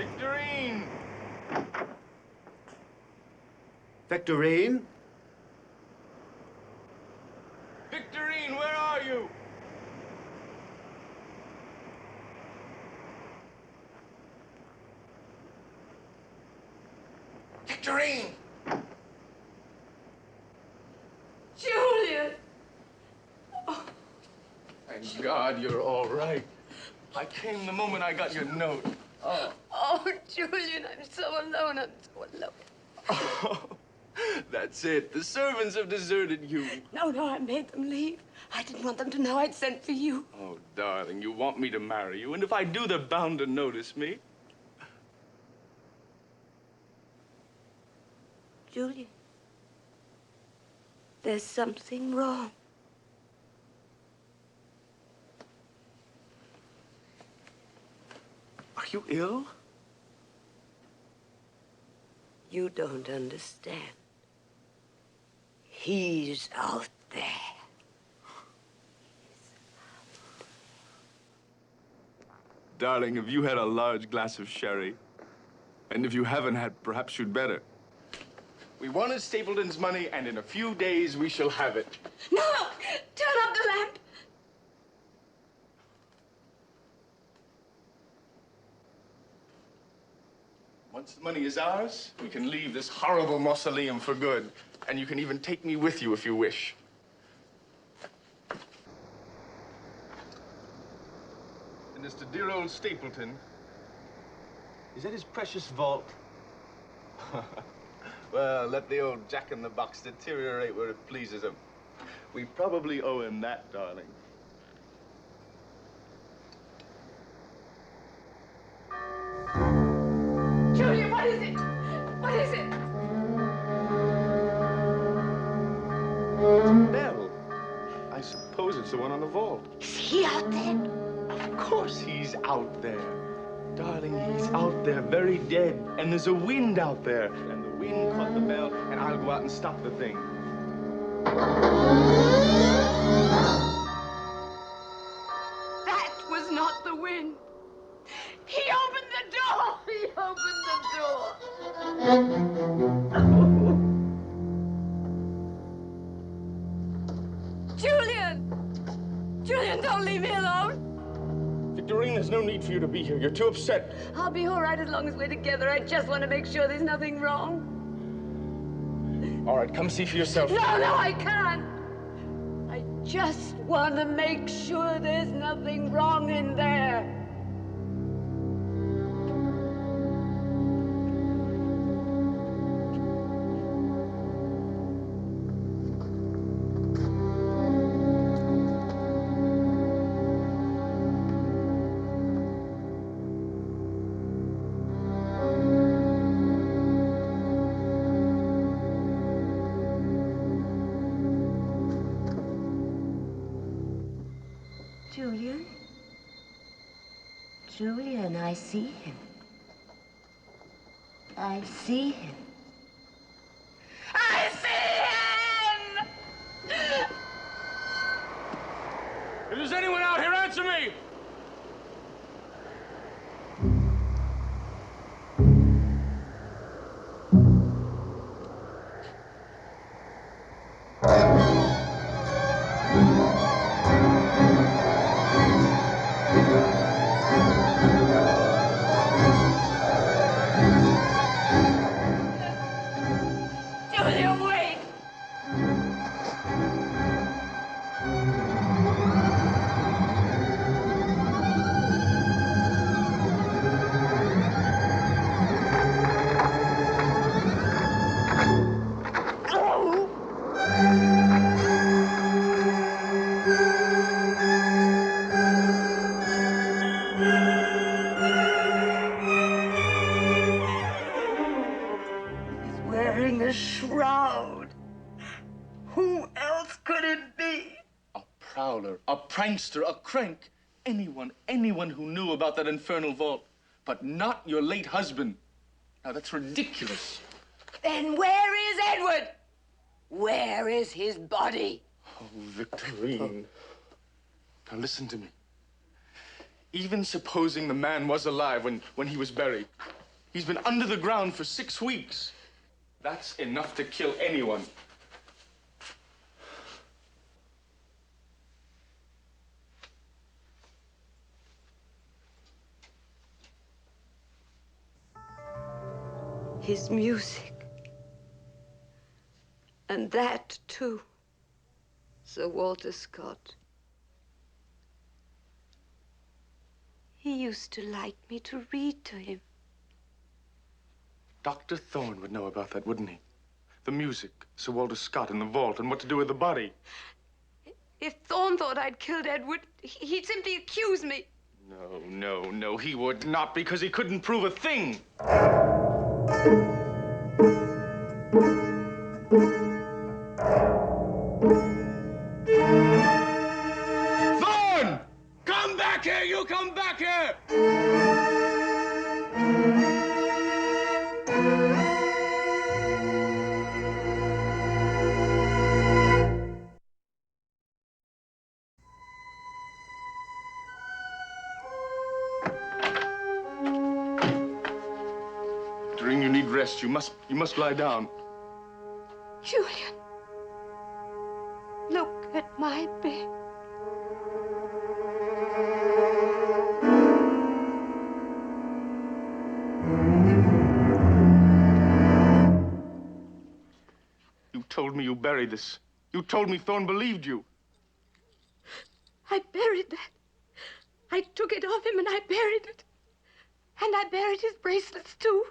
Victorine! Victorine? Victorine, where are you? Victorine! Julian! Thank God you're all right. I came the moment I got your note. Oh. Oh, Julian, I'm so alone. I'm so alone. Oh, that's it. The servants have deserted you. No, I made them leave. I didn't want them to know I'd sent for you. Oh, darling, you want me to marry you, and if I do, they're bound to notice me. Julian, there's something wrong. Are you ill? You don't understand. He's out there. Darling, have you had a large glass of sherry? And if you haven't had, perhaps you'd better. We wanted Stapleton's money, and in a few days we shall have it. No! Turn up the lamp! Once the money is ours, we can leave this horrible mausoleum for good. And you can even take me with you if you wish. And as to dear old Stapleton, is that his precious vault? Well, let the old jack-in-the-box deteriorate where it pleases him. We probably owe him that, darling. Julian, what is it? What is it? Bell. I suppose it's the one on the vault. Is he out there? Of course he's out there. Darling, he's out there, very dead. And there's a wind out there. And the wind caught the bell, and I'll go out and stop the thing. That was not the wind. He opened the door! He opened the door! Julian! Julian, don't leave me alone! Victorine, there's no need for you to be here. You're too upset. I'll be all right as long as we're together. I just want to make sure there's nothing wrong. All right, come see for yourself. No, I can't. I just want to make sure there's nothing wrong in there. Julian? Julian, I see him. I see him. I see him! If there's anyone out here, answer me! Julian, wait! Wearing a shroud. Who else could it be? A prowler, a prankster, a crank. Anyone who knew about that infernal vault. But not your late husband. Now, that's ridiculous. Then where is Edward? Where is his body? Oh, Victorine. Now, listen to me. Even supposing the man was alive when he was buried, he's been under the ground for 6 weeks. That's enough to kill anyone. His music. And that, too, Sir Walter Scott. He used to like me to read to him. Dr. Thorne would know about that, wouldn't he? The music, Sir Walter Scott in the vault, and what to do with the body. If Thorne thought I'd killed Edward, he'd simply accuse me. No, he would not, because he couldn't prove a thing. Thorne! Come back here! You come back here! Victorine, you need rest. You must lie down. Julian, look at my bed. You told me you buried this. You told me Thorne believed you. I buried that. I took it off him and I buried it. And I buried his bracelets, too.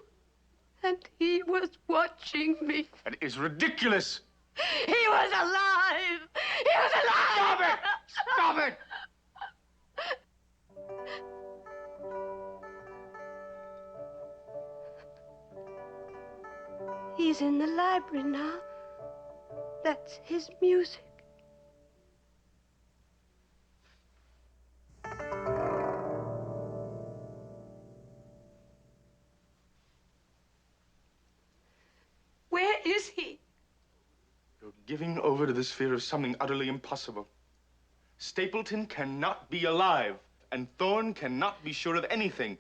And he was watching me. That is ridiculous. He was alive! He was alive! Stop it! Stop it! He's in the library now. That's his music. Where is he? You're giving over to this fear of something utterly impossible. Stapleton cannot be alive, and Thorne cannot be sure of anything.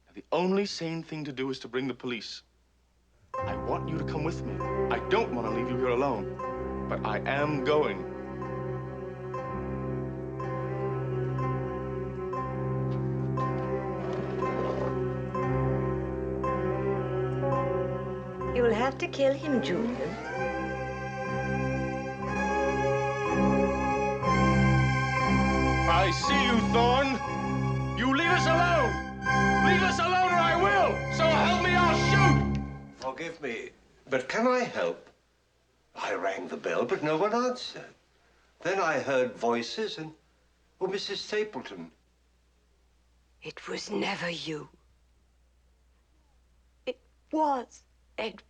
Now, the only sane thing to do is to bring the police. I want you to come with me. I don't want to leave you here alone, but I am going. You'll have to kill him, Julian. I see you, Thorne. You leave us alone. Leave us alone or I will. So help me, I'll shoot. Forgive me, but can I help? I rang the bell, but no one answered. Then I heard voices and... Oh, Mrs. Stapleton. It was never you. It was Edward.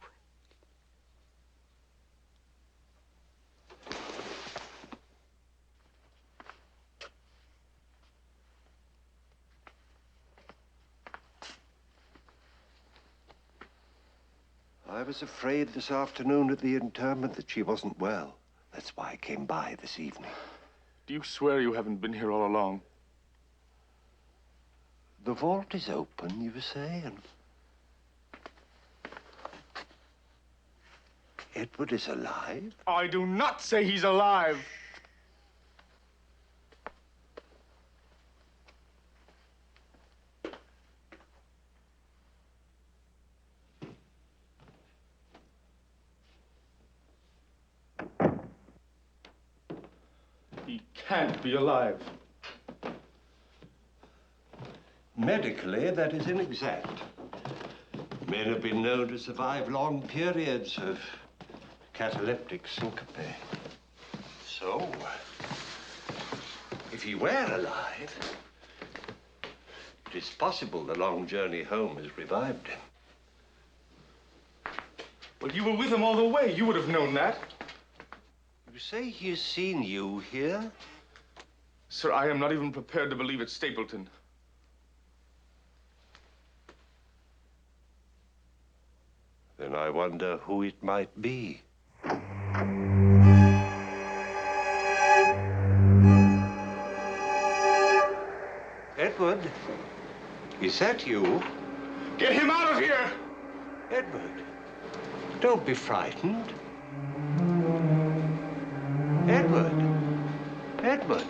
I was afraid this afternoon at the interment that she wasn't well. That's why I came by this evening. Do you swear you haven't been here all along? The vault is open, you say, and... Edward is alive? I do not say he's alive. He can't be alive. Medically, that is inexact. Men have been known to survive long periods of cataleptic syncope. So, if he were alive, it is possible the long journey home has revived him. Well, you were with him all the way. You would have known that. You say he has seen you here? Sir, I am not even prepared to believe it's Stapleton. Then I wonder who it might be. Edward, is that you? Get him out of here! Edward, don't be frightened. Edward, Edward,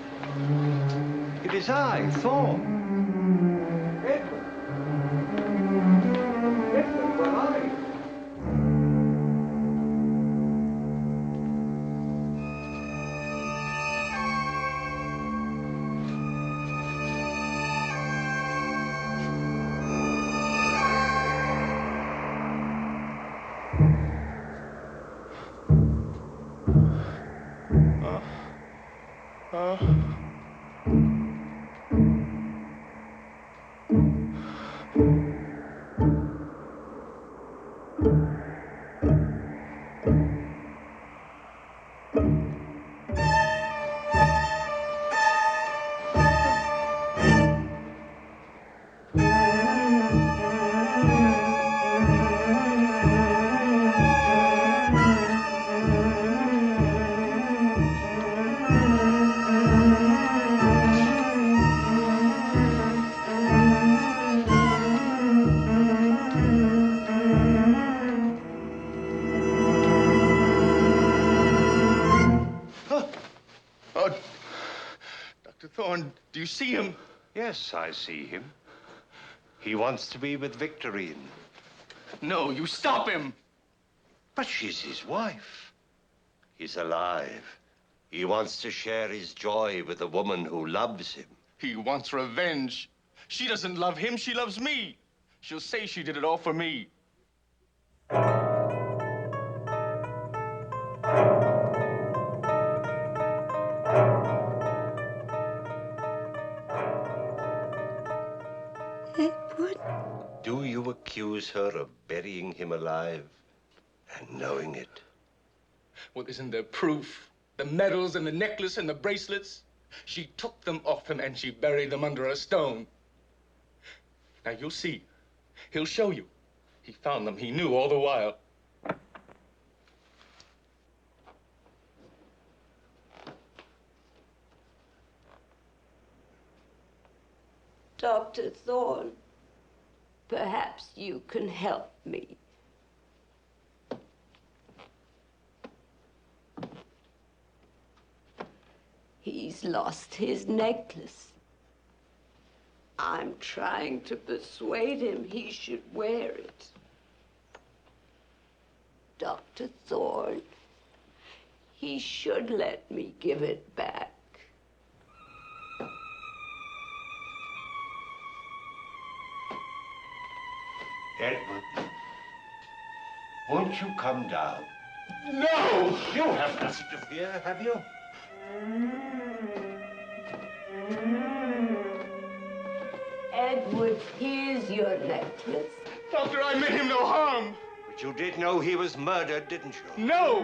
it is I, Thorne. Edward, Edward, where are you? Thorne, do you see him? Yes, I see him. He wants to be with Victorine. No, you stop him! But she's his wife. He's alive. He wants to share his joy with a woman who loves him. He wants revenge. She doesn't love him, she loves me. She'll say she did it all for me. Edward? Do you accuse her of burying him alive and knowing it? Well, isn't there proof? The medals and the necklace and the bracelets? She took them off him and she buried them under a stone. Now, you'll see. He'll show you. He found them. He knew all the while. Dr. Thorne, perhaps you can help me. He's lost his necklace. I'm trying to persuade him he should wear it. Dr. Thorne, he should let me give it back. Edward, won't you come down? No! You have nothing to fear, have you? Edward, here's your necklace. Doctor, I meant him no harm. But you did know he was murdered, didn't you? No!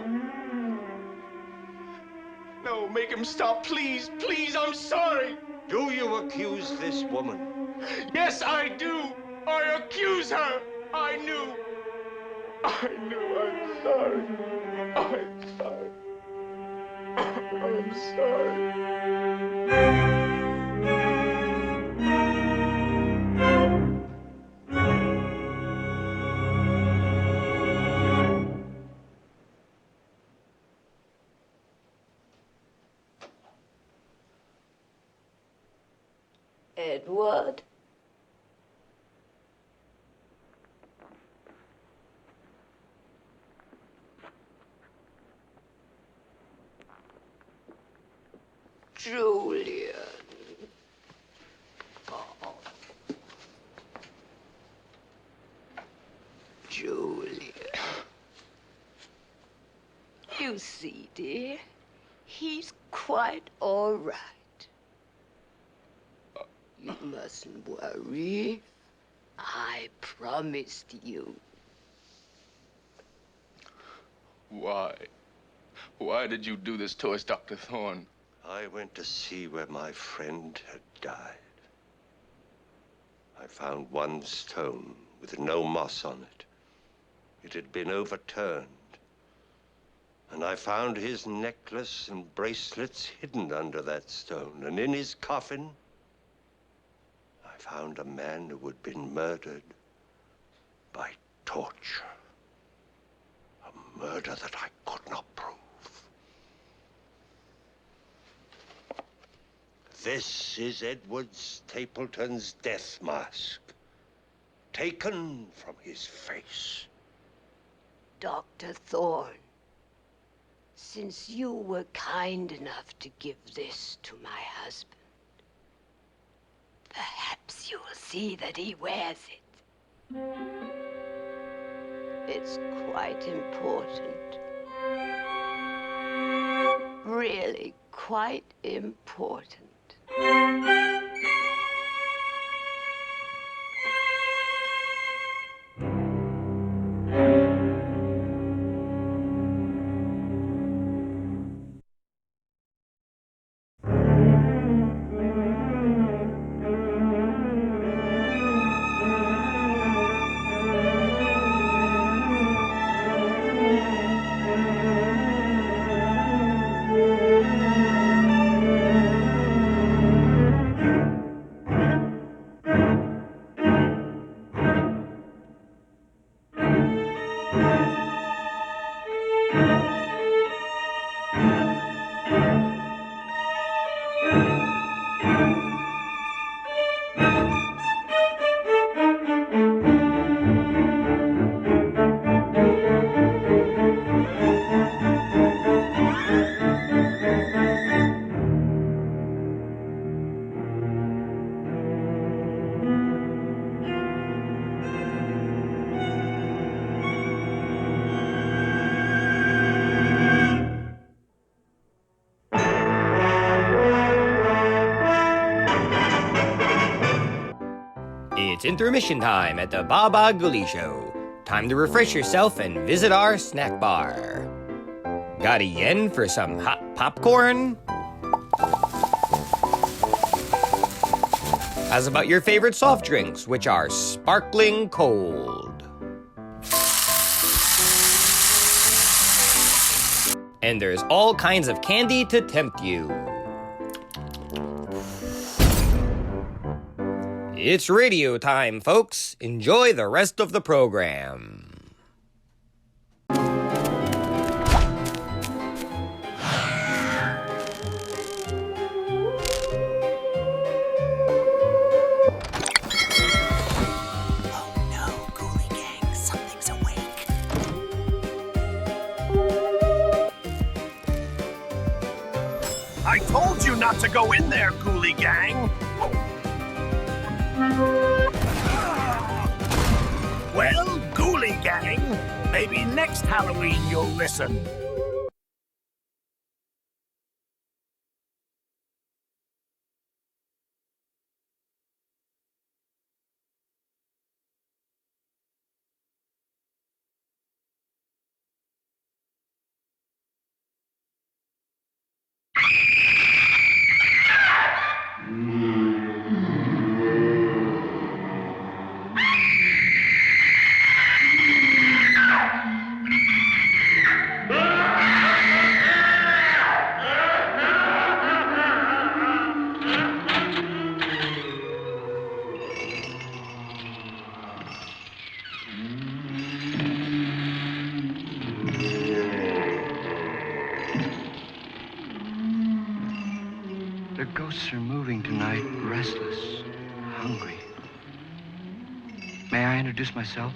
No, make him stop, please. Please, I'm sorry. Do you accuse this woman? Yes, I do. I accuse her. I knew. I'm sorry. I'm sorry. I'm sorry. Edward? Julian. Oh. Julian. You see, dear, he's quite all right. You mustn't worry. I promised you. Why? Why did you do this to us, Dr. Thorne? I went to see where my friend had died. I found one stone with no moss on it. It had been overturned. And I found his necklace and bracelets hidden under that stone. And in his coffin, found a man who had been murdered by torture. A murder that I could not prove. This is Edward Stapleton's death mask, taken from his face. Dr. Thorne, since you were kind enough to give this to my husband, perhaps you'll see that he wears it. It's quite important. Really quite important. It's intermission time at the Baba Ghoulie Show. Time to refresh yourself and visit our snack bar. Got a yen for some hot popcorn? How's about your favorite soft drinks, which are sparkling cold? And there's all kinds of candy to tempt you. It's radio time, folks. Enjoy the rest of the program. I told you not to go in there, Ghoulie gang! Well, Ghoulie gang, maybe next Halloween you'll listen. The ghosts are moving tonight, restless, hungry. May I introduce myself?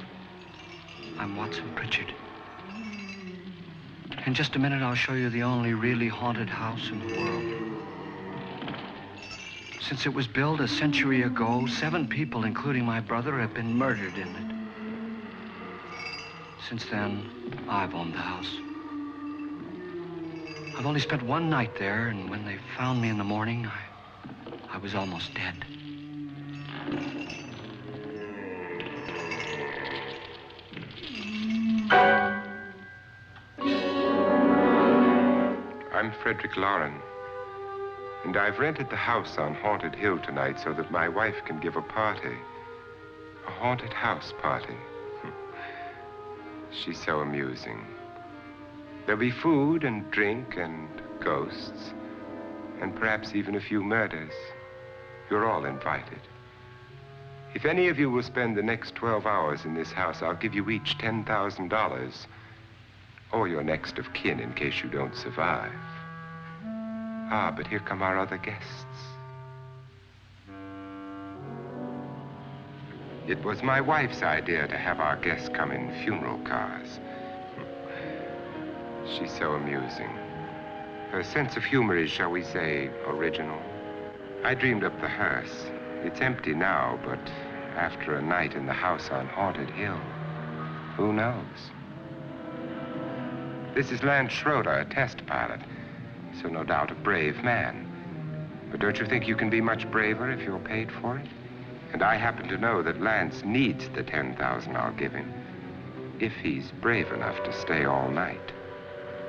I'm Watson Pritchard. In just a minute, I'll show you the only really haunted house in the world. Since it was built a century ago, 7 people, including my brother, have been murdered in it. Since then, I've owned the house. I've only spent one night there, and when they found me in the morning, I was almost dead. I'm Frederick Lauren, and I've rented the house on Haunted Hill tonight so that my wife can give a party. A haunted house party. She's so amusing. There'll be food and drink and ghosts, and perhaps even a few murders. You're all invited. If any of you will spend the next 12 hours in this house, I'll give you each $10,000. Or your next of kin in case you don't survive. Ah, but here come our other guests. It was my wife's idea to have our guests come in funeral cars. She's so amusing. Her sense of humor is, shall we say, original. I dreamed up the hearse. It's empty now, but after a night in the house on Haunted Hill, who knows? This is Lance Schroeder, a test pilot, so no doubt a brave man. But don't you think you can be much braver if you're paid for it? And I happen to know that Lance needs the $10,000 I'll give him, if he's brave enough to stay all night.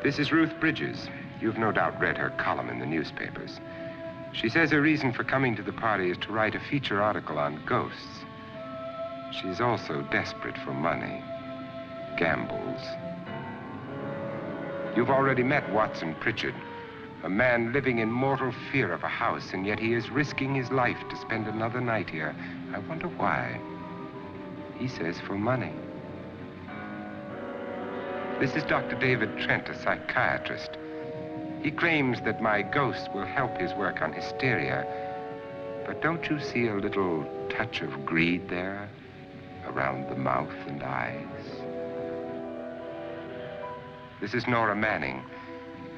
This is Ruth Bridges. You've no doubt read her column in the newspapers. She says her reason for coming to the party is to write a feature article on ghosts. She's also desperate for money, gambles. You've already met Watson Pritchard, a man living in mortal fear of a house, and yet he is risking his life to spend another night here. I wonder why. He says for money. This is Dr. David Trent, a psychiatrist. He claims that my ghost will help his work on hysteria. But don't you see a little touch of greed there, around the mouth and eyes? This is Nora Manning.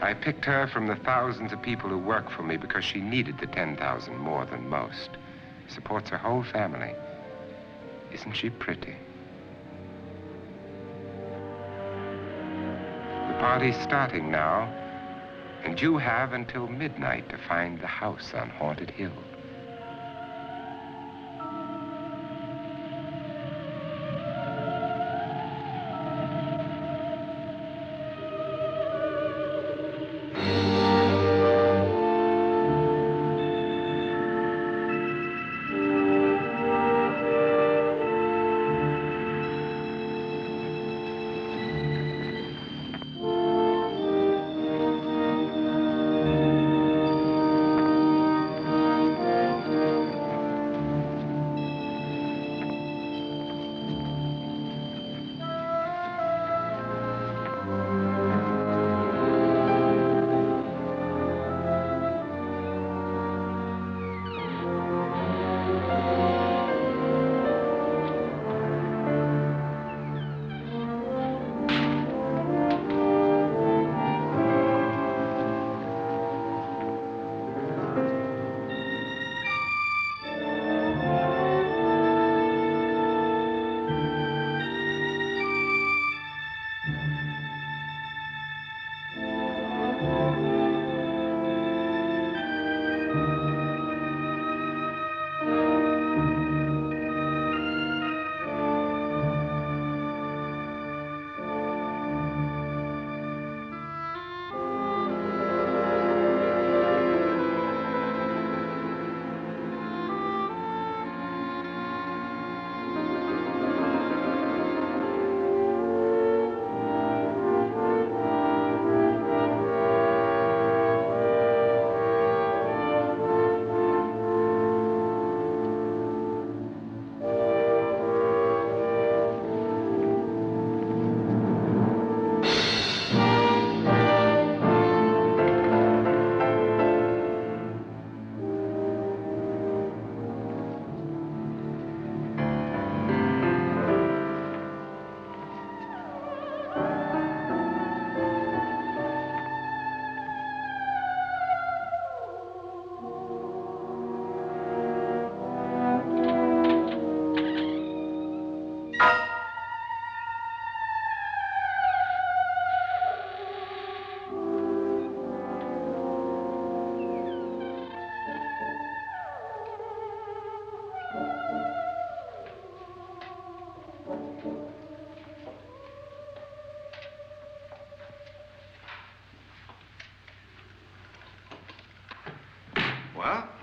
I picked her from the thousands of people who work for me because she needed the $10,000 more than most. Supports her whole family. Isn't she pretty? The party's starting now, and you have until midnight to find the house on Haunted Hill.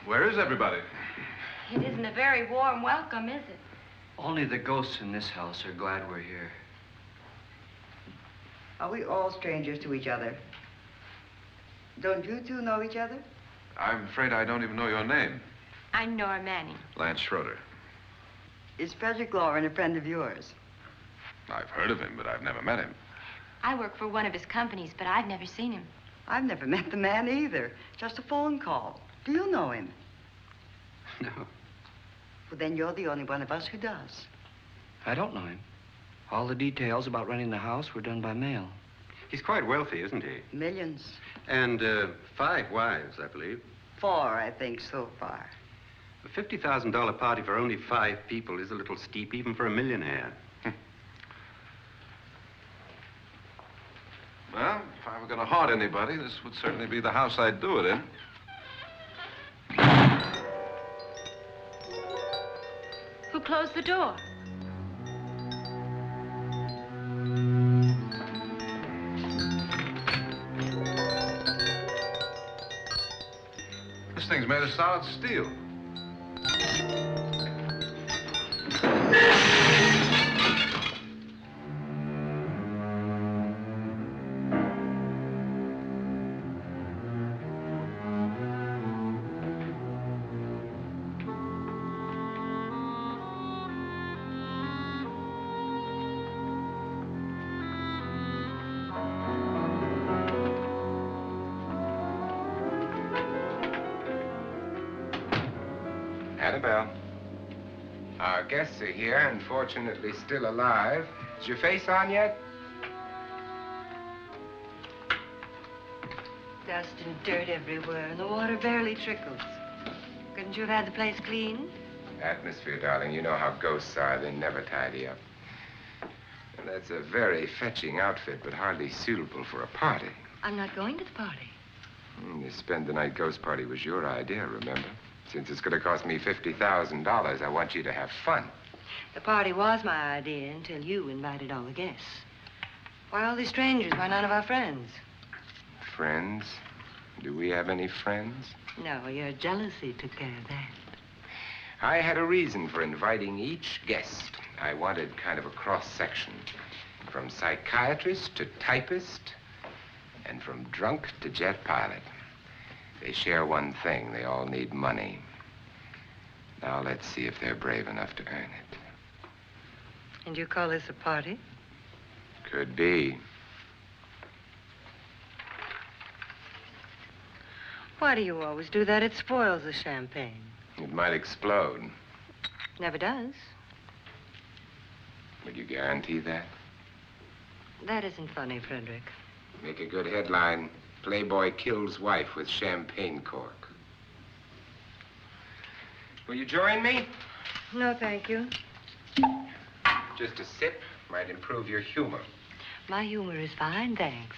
Where is everybody? It isn't a very warm welcome, is it? Only the ghosts in this house are glad we're here. Are we all strangers to each other? Don't you two know each other? I'm afraid I don't even know your name. I'm Nora Manning. Lance Schroeder. Is Frederick Lauren a friend of yours? I've heard of him, but I've never met him. I work for one of his companies, but I've never seen him. I've never met the man either. Just a phone call. Do you know him? No. Well, then you're the only one of us who does. I don't know him. All the details about renting the house were done by mail. He's quite wealthy, isn't he? Millions. And 5 wives, I believe. 4, I think, so far. A $50,000 party for only 5 people is a little steep, even for a millionaire. Well, if I were going to haunt anybody, this would certainly be the house I'd do it in. Who closed the door? This thing's made of solid steel. Annabelle. Our guests are here, unfortunately still alive. Is your face on yet? Dust and dirt everywhere, and the water barely trickles. Couldn't you have had the place clean? Atmosphere, darling. You know how ghosts are. They never tidy up. And that's a very fetching outfit, but hardly suitable for a party. I'm not going to the party. The spend-the-night ghost party was your idea, remember? Since it's going to cost me $50,000, I want you to have fun. The party was my idea until you invited all the guests. Why all these strangers? Why none of our friends? Friends? Do we have any friends? No, your jealousy took care of that. I had a reason for inviting each guest. I wanted kind of a cross-section. From psychiatrist to typist, and from drunk to jet pilot. They share one thing. They all need money. Now let's see if they're brave enough to earn it. And you call this a party? Could be. Why do you always do that? It spoils the champagne. It might explode. Never does. Would you guarantee that? That isn't funny, Frederick. Make a good headline. Playboy kills wife with champagne cork. Will you join me? No, thank you. Just a sip might improve your humor. My humor is fine, thanks.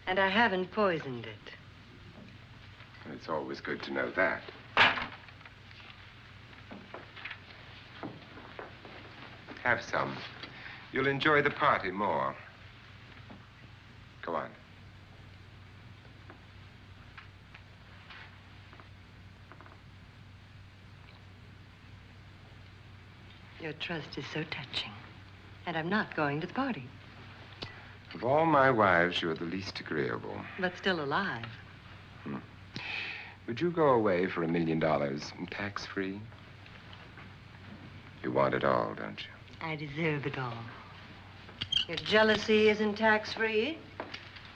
And I haven't poisoned it. It's always good to know that. Have some. You'll enjoy the party more. Go on. Your trust is so touching. And I'm not going to the party. Of all my wives, you're the least agreeable. But still alive. Would you go away for $1 million, tax-free? You want it all, don't you? I deserve it all. Your jealousy isn't tax-free,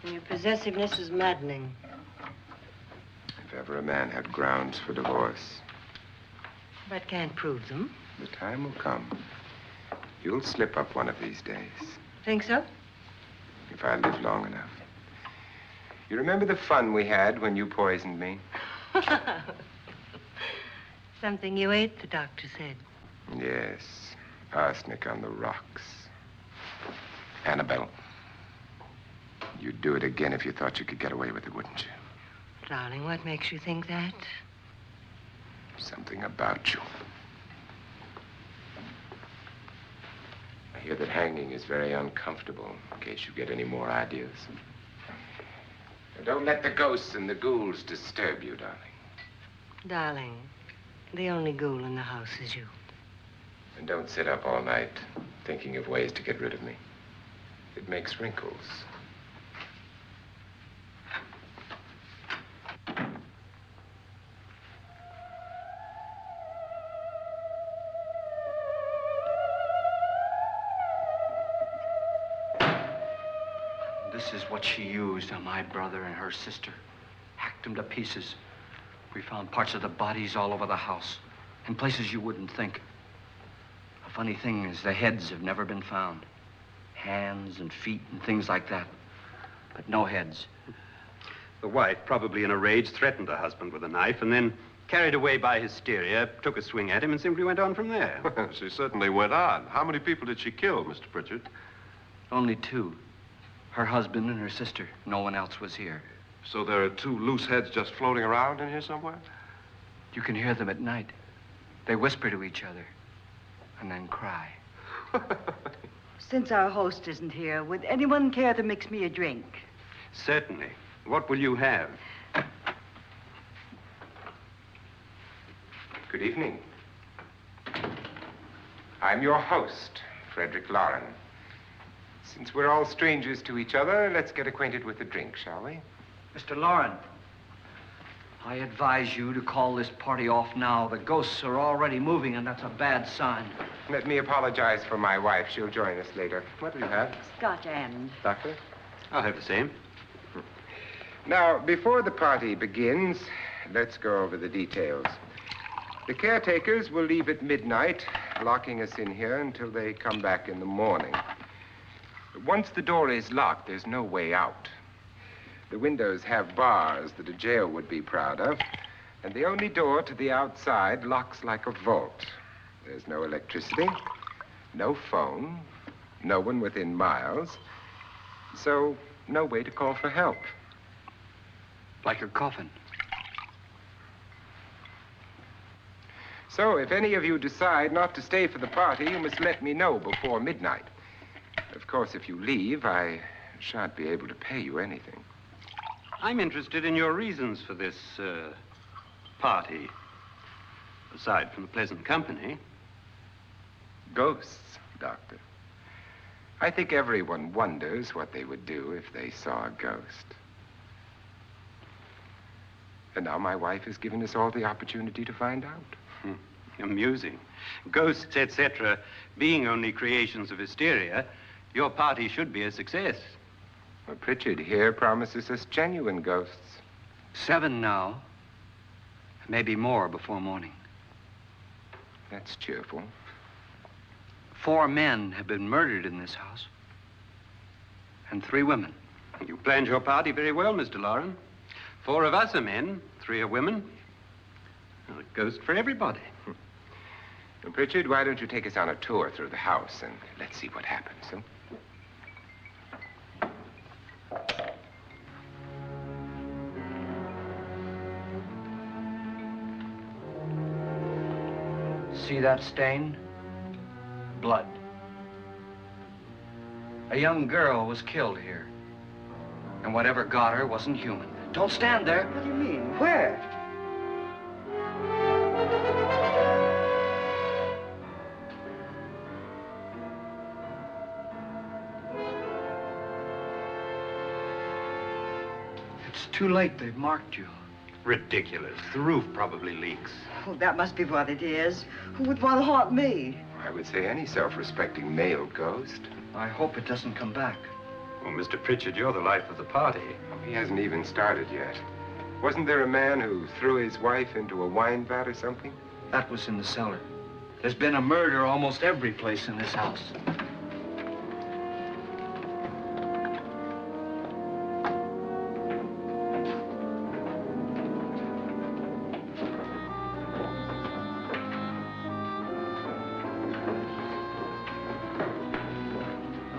and your possessiveness is maddening. If ever a man had grounds for divorce. But can't prove them. The time will come. You'll slip up one of these days. Think so? If I live long enough. You remember the fun we had when you poisoned me? Something you ate, the doctor said. Yes. Arsenic on the rocks. Annabelle, you'd do it again if you thought you could get away with it, wouldn't you? Darling, what makes you think that? Something about you. I hear that hanging is very uncomfortable, in case you get any more ideas. Now, don't let the ghosts and the ghouls disturb you, darling. Darling, the only ghoul in the house is you. And don't sit up all night thinking of ways to get rid of me. It makes wrinkles. This is what she used on my brother and her sister. Hacked them to pieces. We found parts of the bodies all over the house, in places you wouldn't think. The funny thing is the heads have never been found. Hands and feet and things like that. But no heads. The wife, probably in a rage, threatened her husband with a knife and then, carried away by hysteria, took a swing at him and simply went on from there. She certainly went on. How many people did she kill, Mr. Pritchard? Only 2. Her husband and her sister. No one else was here. So there are 2 loose heads just floating around in here somewhere? You can hear them at night. They whisper to each other and then cry. Since our host isn't here, would anyone care to mix me a drink? Certainly. What will you have? Good evening. I'm your host, Frederick Lauren. Since we're all strangers to each other, let's get acquainted with a drink, shall we? Mr. Lauren, I advise you to call this party off now. The ghosts are already moving, and that's a bad sign. Let me apologize for my wife. She'll join us later. What will you have? Scotch and. Doctor? I'll have the same. Now, before the party begins, let's go over the details. The caretakers will leave at midnight, locking us in here until they come back in the morning. Once the door is locked, there's no way out. The windows have bars that a jail would be proud of, and the only door to the outside locks like a vault. There's no electricity, no phone, no one within miles, so no way to call for help. Like a coffin. So if any of you decide not to stay for the party, you must let me know before midnight. Of course, if you leave, I shan't be able to pay you anything. I'm interested in your reasons for this, party. Aside from the pleasant company. Ghosts, Doctor. I think everyone wonders what they would do if they saw a ghost. And now my wife has given us all the opportunity to find out. Amusing. Ghosts, etc., being only creations of hysteria, your party should be a success. Well, Pritchard here promises us genuine ghosts. 7 now. Maybe more before morning. That's cheerful. 4 men have been murdered in this house. And 3 women. You planned your party very well, Mr. Lauren. 4 of us are men, 3 are women. Well, a ghost for everybody. Well, Pritchard, why don't you take us on a tour through the house and let's see what happens, huh? See that stain? Blood. A young girl was killed here. And whatever got her wasn't human. Don't stand there. What do you mean? Where? It's too late. They've marked you. Ridiculous. The roof probably leaks. Oh, that must be what it is. Who would want to haunt me? I would say any self-respecting male ghost. I hope it doesn't come back. Well, Mr. Pritchard, you're the life of the party. Oh, he hasn't even started yet. Wasn't there a man who threw his wife into a wine vat or something? That was in the cellar. There's been a murder almost every place in this house.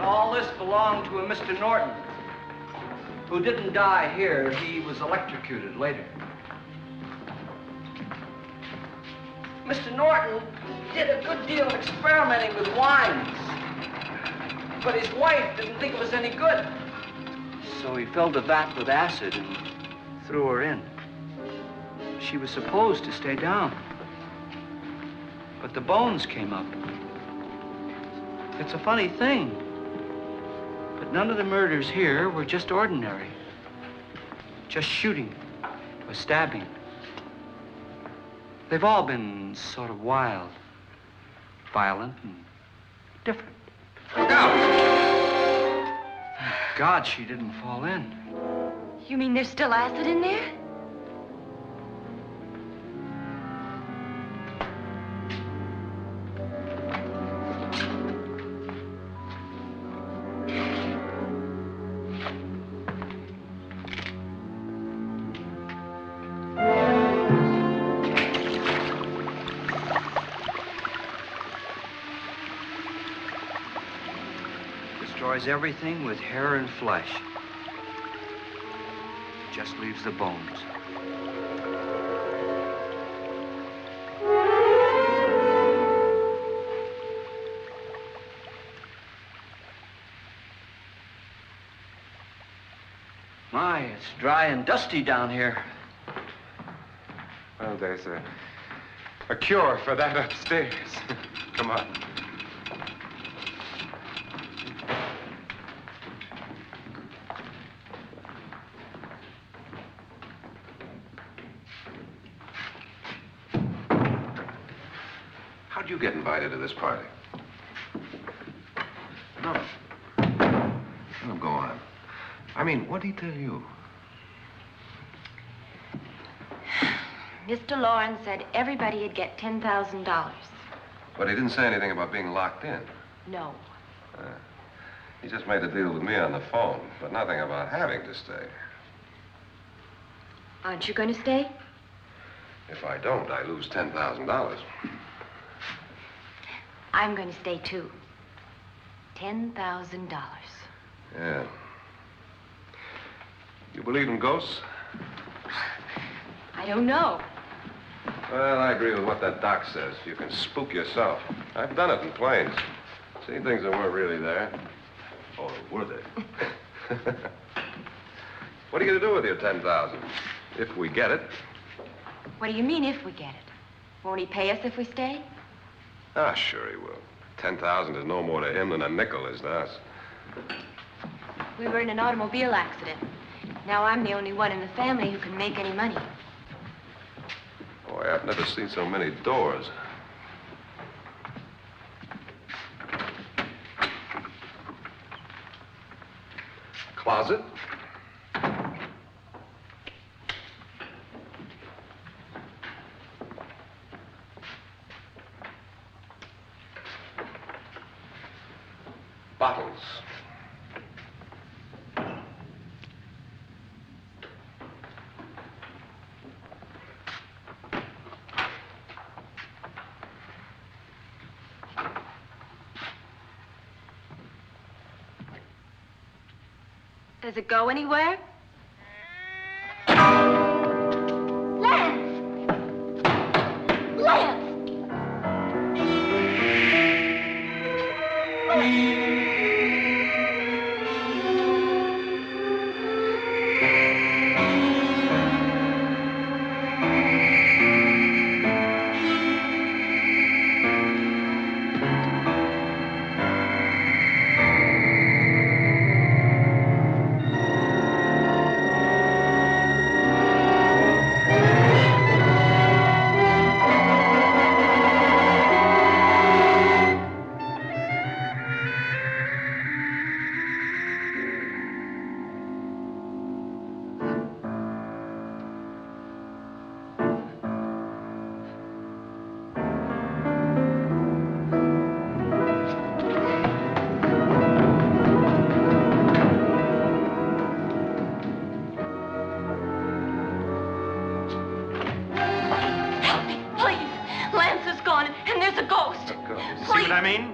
All this belonged to a Mr. Norton, who didn't die here. He was electrocuted later. Mr. Norton did a good deal of experimenting with wines, but his wife didn't think it was any good. So he filled the vat with acid and threw her in. She was supposed to stay down, but the bones came up. It's a funny thing, but none of the murders here were just ordinary. Just shooting or stabbing. They've all been sort of wild, violent, and different. Look out! God she didn't fall in. You mean there's still acid in there? Destroys everything with hair and flesh. Just leaves the bones. My, it's dry and dusty down here. Well, there's a cure for that upstairs. Come on. How'd you get invited to this party? No. No, go on. I mean, what'd he tell you? Mr. Lawrence said everybody'd get $10,000. But he didn't say anything about being locked in. No. He just made a deal with me on the phone, but nothing about having to stay. Aren't you going to stay? If I don't, I lose $10,000. I'm going to stay, too. $10,000. Yeah. You believe in ghosts? I don't know. Well, I agree with what that doc says. You can spook yourself. I've done it in planes. Seen things that weren't really there. Or were they? What are you going to do with your $10,000? If we get it. What do you mean, if we get it? Won't he pay us if we stay? Ah, sure he will. 10,000 is no more to him than a nickel is to us. We were in an automobile accident. Now I'm the only one in the family who can make any money. Boy, I've never seen so many doors. Closet. Bottles. Does it go anywhere?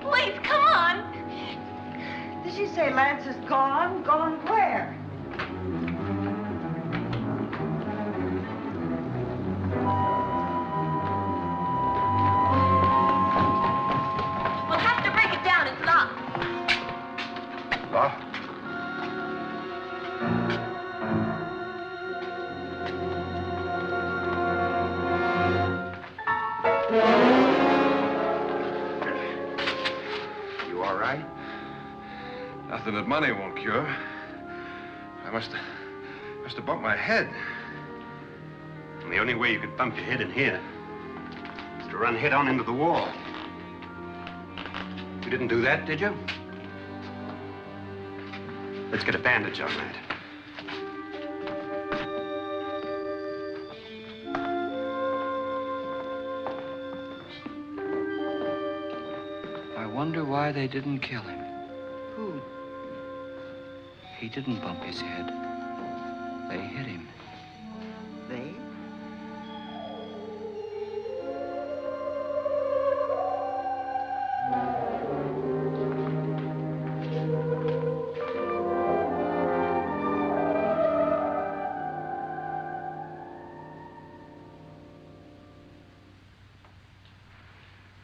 Please, come on. Did she say Lance is gone? Gone where? We'll have to break it down. It's locked. Locked? You all right? Nothing that money won't cure. I must have bumped my head. And the only way you could bump your head in here is to run head on into the wall. You didn't do that, did you? Let's get a bandage on that. I wonder why they didn't kill him. Who? He didn't bump his head. They hit him. They?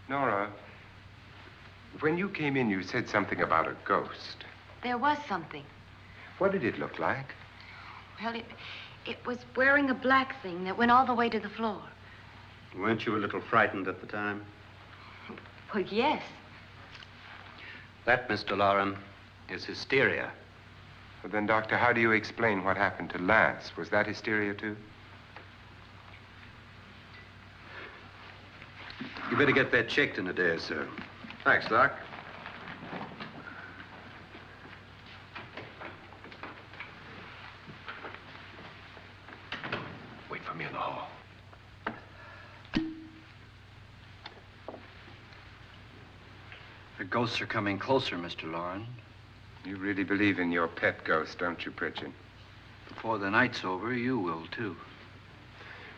Nora, when you came in, you said something about a ghost. There was something. What did it look like? Well, it was wearing a black thing that went all the way to the floor. Weren't you a little frightened at the time? Well, yes. That, Mr. Loren, is hysteria. Well, then, Doctor, how do you explain what happened to Lance? Was that hysteria, too? You better get that checked in a day or so. Thanks, Doc. Wait for me in the hall. The ghosts are coming closer, Mr. Loren. You really believe in your pet ghost, don't you, Pritchard? Before the night's over, you will, too.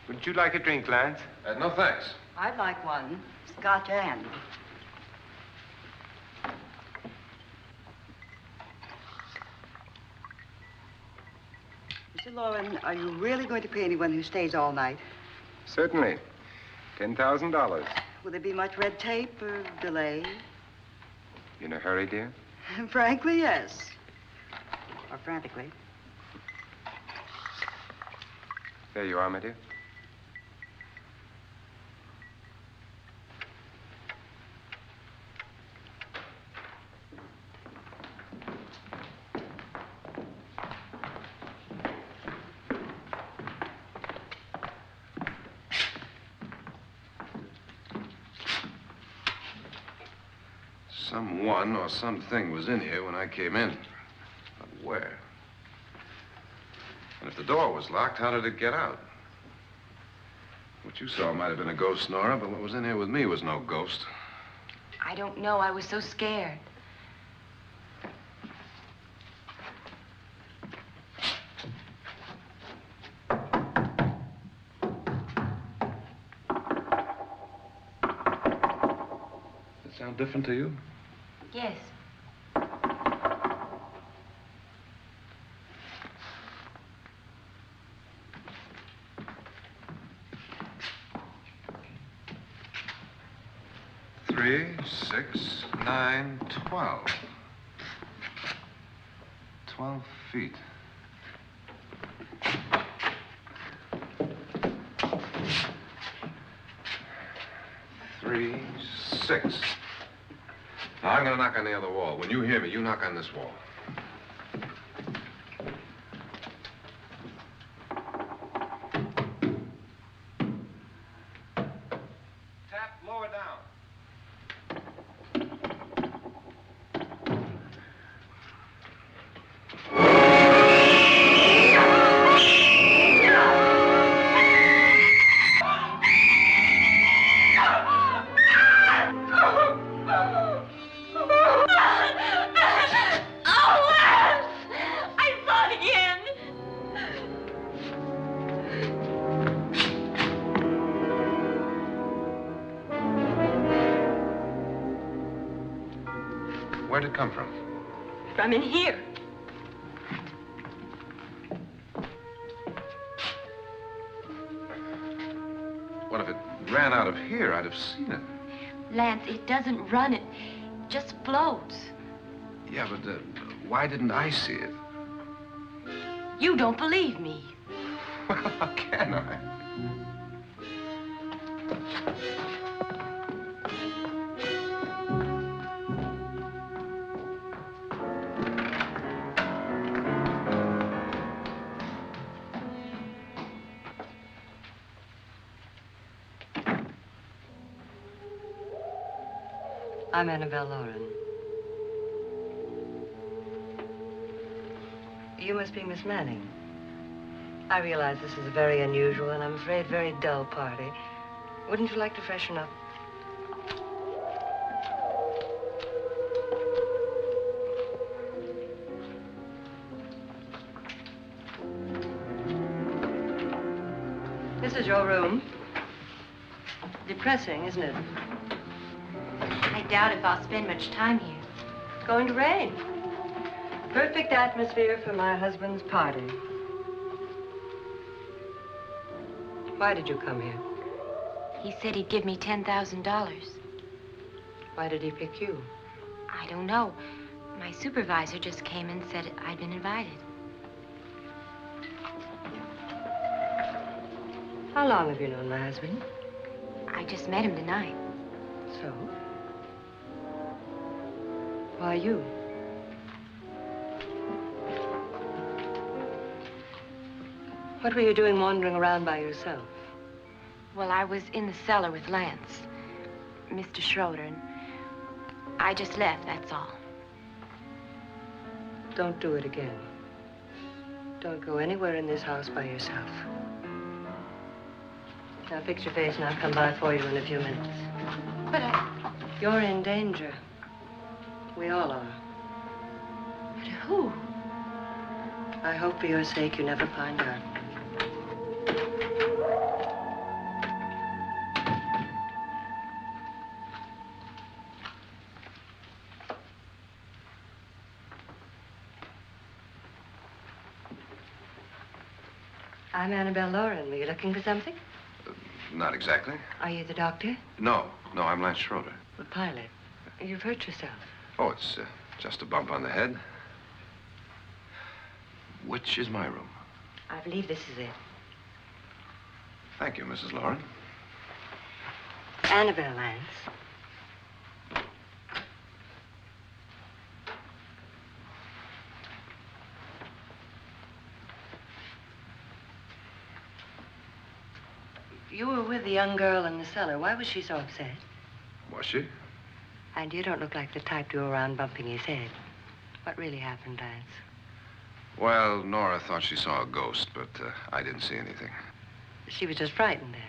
Would you like a drink, Lance? No, thanks. I'd like one. Scotch and. Mr. Loren, are you really going to pay anyone who stays all night? Certainly. $10,000. Will there be much red tape or delay? In a hurry, dear? Frankly, yes. Or frantically. There you are, my dear. Someone or something was in here when I came in. But where? And if the door was locked, how did it get out? What you saw might have been a ghost, Nora, but what was in here with me was no ghost. I don't know. I was so scared. Does it sound different to you? Yes. Three, 6, 9, 12. 12 feet. Three, 6. Now, I'm going to knock on the other wall. When you hear me, you knock on this wall. Tap lower down. Where'd it come from? From in here. What if it ran out of here? I'd have seen it. Lance, it doesn't run. It just floats. Yeah, but why didn't I see it? You don't believe me. Well, how can I? I'm Annabelle Loren. You must be Miss Manning. I realize this is a very unusual and I'm afraid very dull party. Wouldn't you like to freshen up? This is your room. Depressing, isn't it? I doubt if I'll spend much time here. It's going to rain. Perfect atmosphere for my husband's party. Why did you come here? He said he'd give me $10,000. Why did he pick you? I don't know. My supervisor just came and said I'd been invited. How long have you known my husband? I just met him tonight. So? Why you? What were you doing wandering around by yourself? Well, I was in the cellar with Lance, Mr. Schroeder, and I just left, that's all. Don't do it again. Don't go anywhere in this house by yourself. Now fix your face and I'll come by for you in a few minutes. But You're in danger. We all are. But who? I hope for your sake you never find out. I'm Annabelle Lauren. Were you looking for something? Not exactly. Are you the doctor? No, I'm Lance Schroeder. The pilot. You've hurt yourself. Oh, it's just a bump on the head. Which is my room? I believe this is it. Thank you, Mrs. Lauren. Annabelle Lance. You were with the young girl in the cellar. Why was she so upset? Was she? And you don't look like the type to go around bumping his head. What really happened, Lance? Well, Nora thought she saw a ghost, but I didn't see anything. She was just frightened then.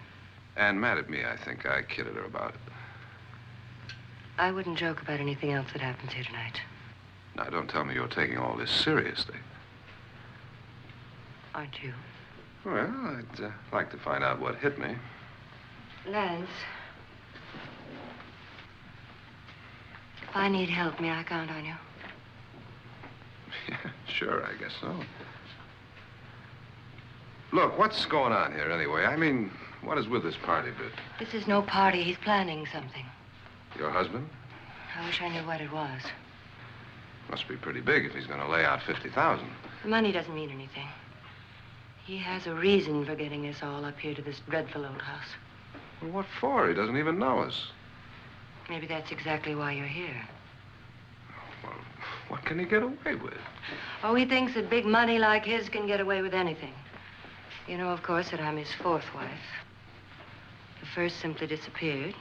And mad at me, I think. I kidded her about it. I wouldn't joke about anything else that happens here tonight. Now, don't tell me you're taking all this seriously. Aren't you? Well, I'd like to find out what hit me. Lance. If I need help, may I count on you? Yeah, sure, I guess so. Look, what's going on here anyway? I mean, what is with this party bit? This is no party. He's planning something. Your husband? I wish I knew what it was. Must be pretty big if he's going to lay out $50,000. The money doesn't mean anything. He has a reason for getting us all up here to this dreadful old house. Well, what for? He doesn't even know us. Maybe that's exactly why you're here. Well, what can he get away with? Oh, he thinks that big money like his can get away with anything. You know, of course, that I'm his fourth wife. The first simply disappeared.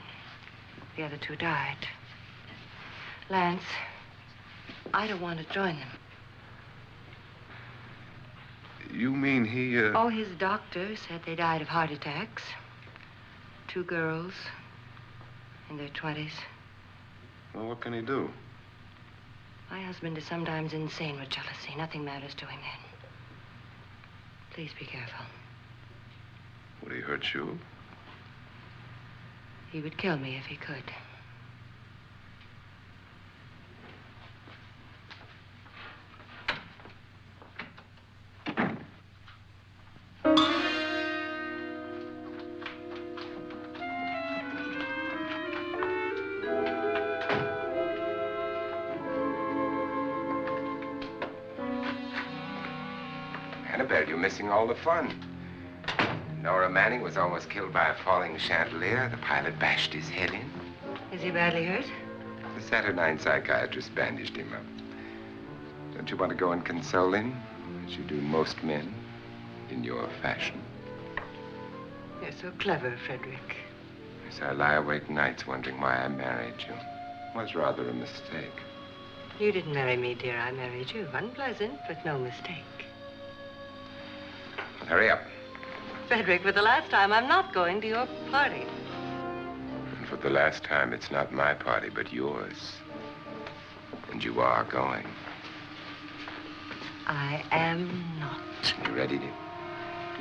The other two died. Lance, I don't want to join them. You mean he, Oh, his doctor said they died of heart attacks. 2 girls in their 20s. Well, what can he do? My husband is sometimes insane with jealousy. Nothing matters to him then. Please be careful. Would he hurt you? He would kill me if he could. Annabelle, you're missing all the fun. Nora Manning was almost killed by a falling chandelier. The pilot bashed his head in. Is he badly hurt? The Saturnine psychiatrist bandaged him up. Don't you want to go and console him, as you do most men, in your fashion? You're so clever, Frederick. Yes, I lie awake nights wondering why I married you. It was rather a mistake. You didn't marry me, dear. I married you. Unpleasant, but no mistake. Hurry up. Frederick, for the last time, I'm not going to your party. And for the last time, it's not my party, but yours. And you are going. I am not. You ready, dear?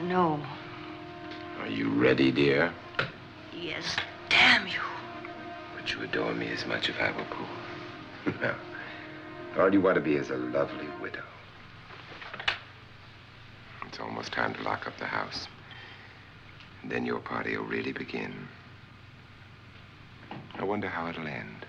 No. Are you ready, dear? Yes, damn you. Would you adore me as much if I were poor? No. All you want to be is a lovely widow. It's almost time to lock up the house. And then your party will really begin. I wonder how it'll end.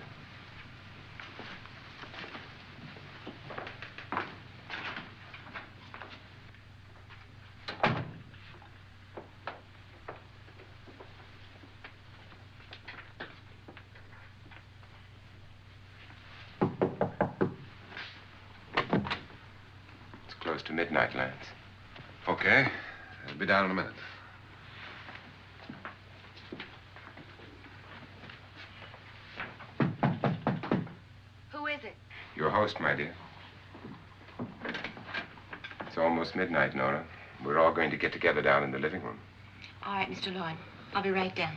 It's close to midnight, Lance. Okay. I'll be down in a minute. Who is it? Your host, my dear. It's almost midnight, Nora. We're all going to get together down in the living room. All right, Mr. Thorne. I'll be right down.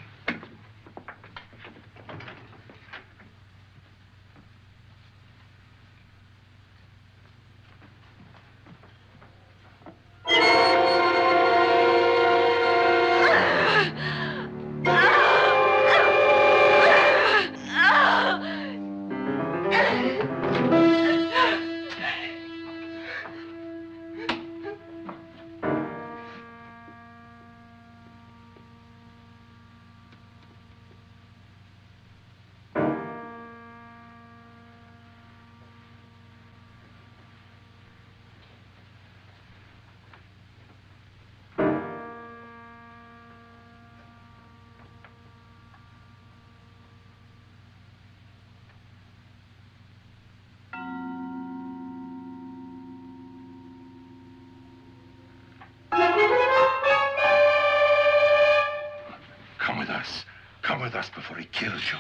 Come with us before he kills you.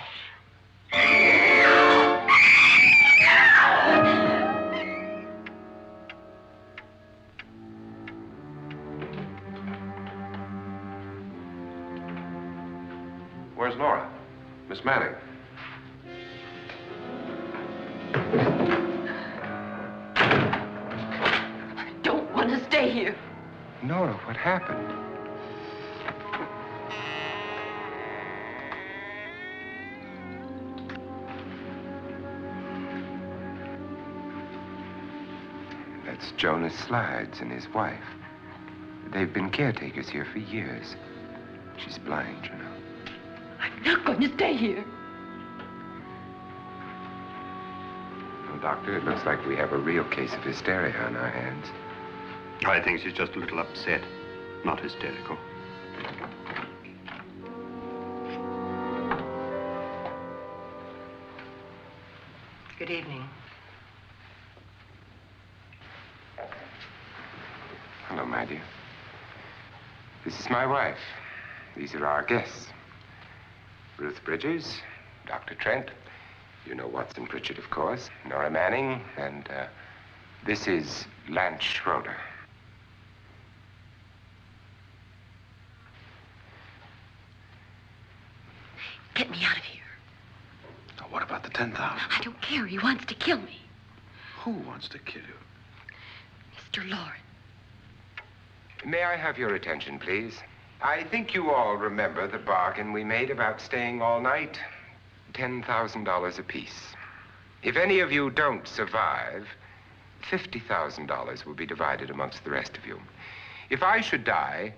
Where's Nora? Miss Manning. I don't want to stay here. Nora, what happened? That's Jonas Slides and his wife. They've been caretakers here for years. She's blind, you know. I'm not going to stay here. Well, Doctor, it looks like we have a real case of hysteria on our hands. I think she's just a little upset, not hysterical. Good evening. Hello, my dear. This is my wife. These are our guests. Ruth Bridges, Dr. Trent. You know Watson Pritchard, of course. Nora Manning, and this is Lance Schroeder. Get me out of here. Now, what about the 10,000? I don't care. He wants to kill me. Who wants to kill you? Mr. Lawrence. May I have your attention, please? I think you all remember the bargain we made about staying all night. $10,000 apiece. If any of you don't survive, $50,000 will be divided amongst the rest of you. If I should die,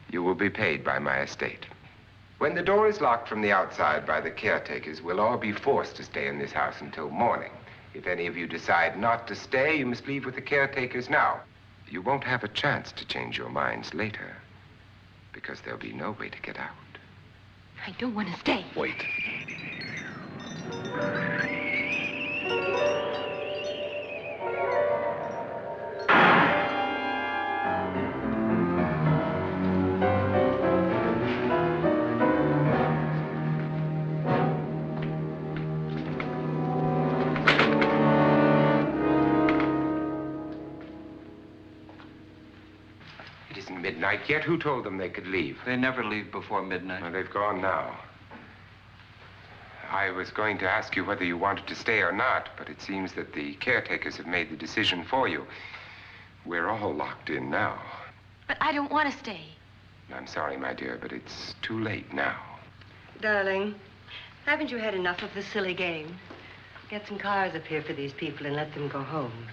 you will be paid by my estate. When the door is locked from the outside by the caretakers, we'll all be forced to stay in this house until morning. If any of you decide not to stay, you must leave with the caretakers now. You won't have a chance to change your minds later, because there'll be no way to get out. I don't want to stay. Wait. midnight yet? Who told them they could leave? They never leave before midnight. Well, they've gone now. I was going to ask you whether you wanted to stay or not, but it seems that the caretakers have made the decision for you. We're all locked in now. But I don't want to stay. I'm sorry, my dear, but it's too late now. Darling, haven't you had enough of the silly game? Get some cars up here for these people and let them go home.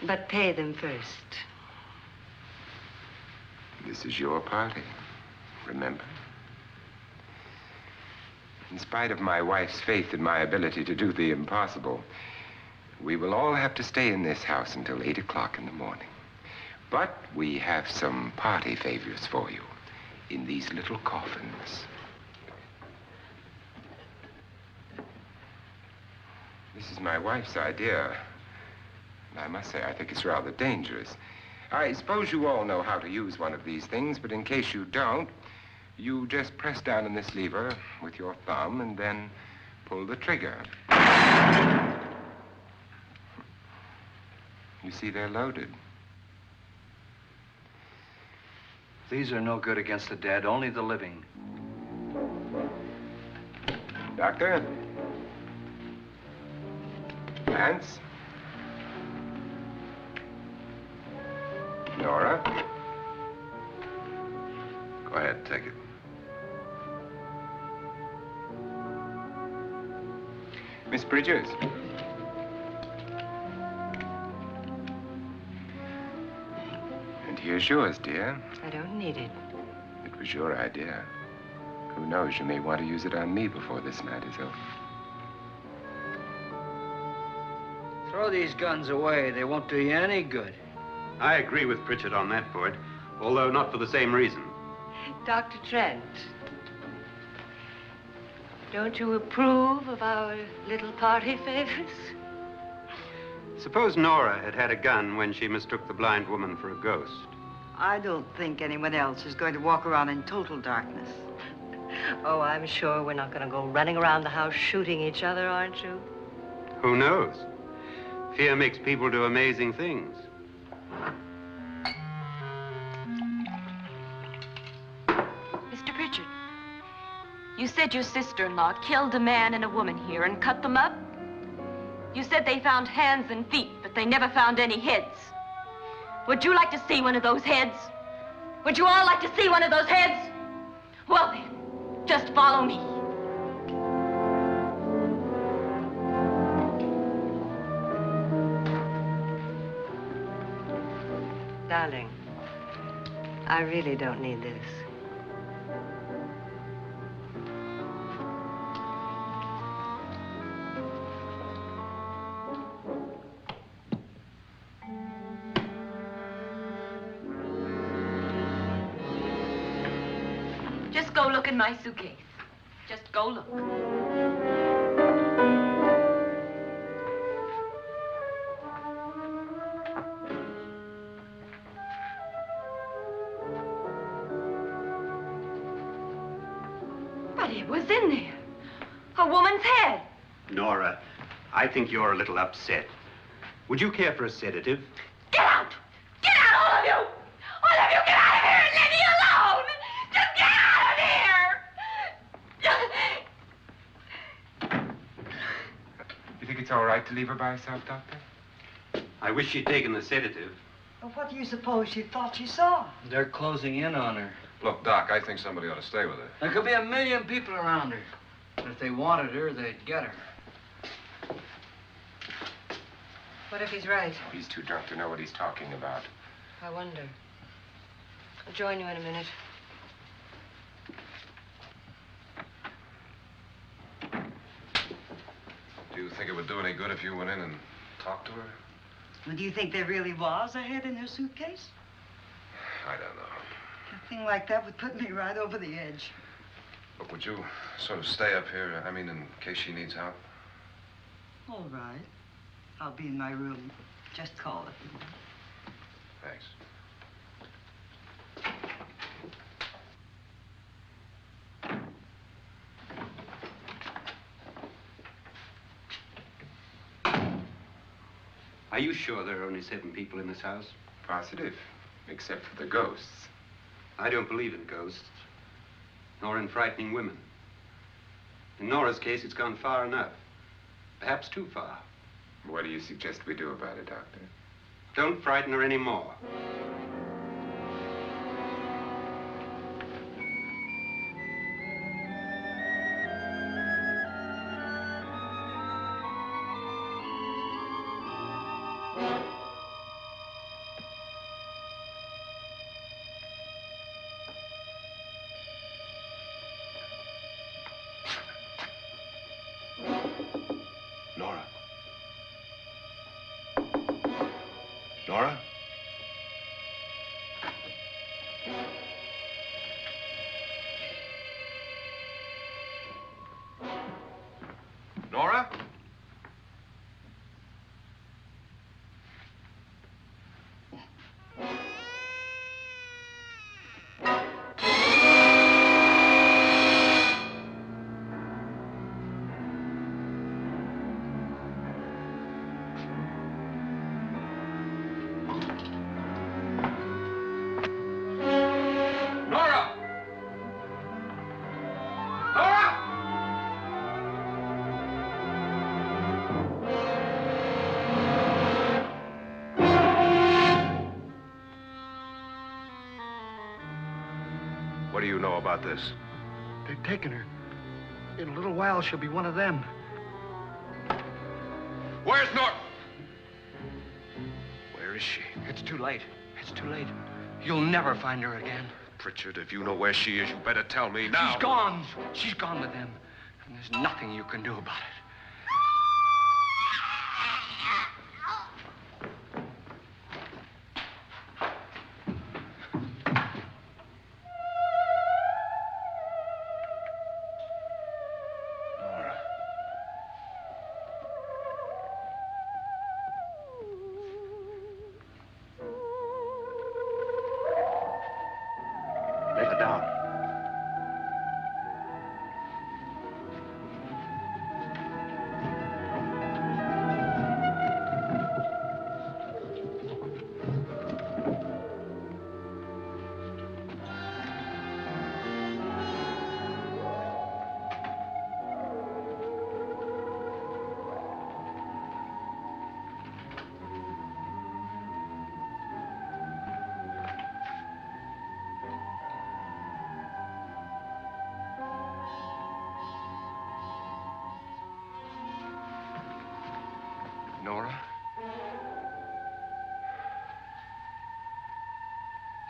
But pay them first. This is your party, remember? In spite of my wife's faith in my ability to do the impossible, we will all have to stay in this house until 8 o'clock in the morning. But we have some party favors for you in these little coffins. This is my wife's idea. And I must say, I think it's rather dangerous. I suppose you all know how to use one of these things, but in case you don't, you just press down on this lever with your thumb and then pull the trigger. You see, they're loaded. These are no good against the dead, only the living. Doctor? Lance? Nora? Go ahead, take it. Miss Bridges? And here's yours, dear. I don't need it. It was your idea. Who knows, you may want to use it on me before this night is over. Throw these guns away. They won't do you any good. I agree with Pritchard on that point, although not for the same reason. Dr. Trent, don't you approve of our little party favors? Suppose Nora had had a gun when she mistook the blind woman for a ghost. I don't think anyone else is going to walk around in total darkness. Oh, I'm sure we're not going to go running around the house shooting each other, aren't you? Who knows? Fear makes people do amazing things. Mr. Pritchard, you said your sister-in-law killed a man and a woman here and cut them up? You said they found hands and feet, but they never found any heads. Would you like to see one of those heads? Would you all like to see one of those heads? Well then, just follow me. Darling, I really don't need this. Just go look in my suitcase. Just go look. But it was in there. A woman's head. Nora, I think you're a little upset. Would you care for a sedative? Get out! Get out, all of you! All of you, get out of here and leave me alone! Just get out of here! You think it's all right to leave her by herself, Doctor? I wish she'd taken the sedative. Well, what do you suppose she thought she saw? They're closing in on her. Look, Doc, I think somebody ought to stay with her. There could be 1,000,000 people around her. But if they wanted her, they'd get her. What if he's right? He's too drunk to know what he's talking about. I wonder. I'll join you in a minute. Do you think it would do any good if you went in and talked to her? Well, do you think there really was a head in her suitcase? I don't know. A thing like that would put me right over the edge. Look, would you sort of stay up here, I mean, in case she needs help? All right. I'll be in my room. Just call it. Thanks. Are you sure there are only 7 people in this house? Positive, except for the ghosts. I don't believe in ghosts, nor in frightening women. In Nora's case, it's gone far enough. Perhaps too far. What do you suggest we do about it, Doctor? Don't frighten her anymore. Nora? Nora? Nora? What do you know about this? They've taken her. In a little while, she'll be one of them. Where's Nora? Where is she? It's too late. It's too late. You'll never find her again. Pritchard, if you know where she is, you better tell me now. She's gone. She's gone with them. And there's nothing you can do about it. Nora?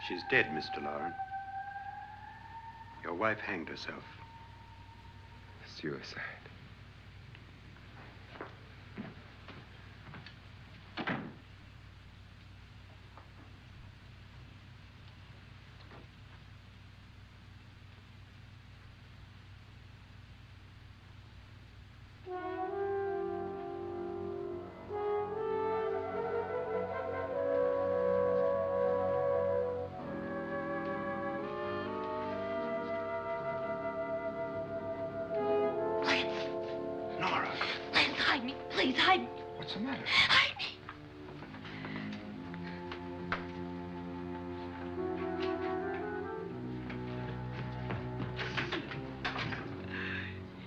She's dead, Mr. Loren. Your wife hanged herself. Suicide. Please, hide me. What's the matter? Hide me.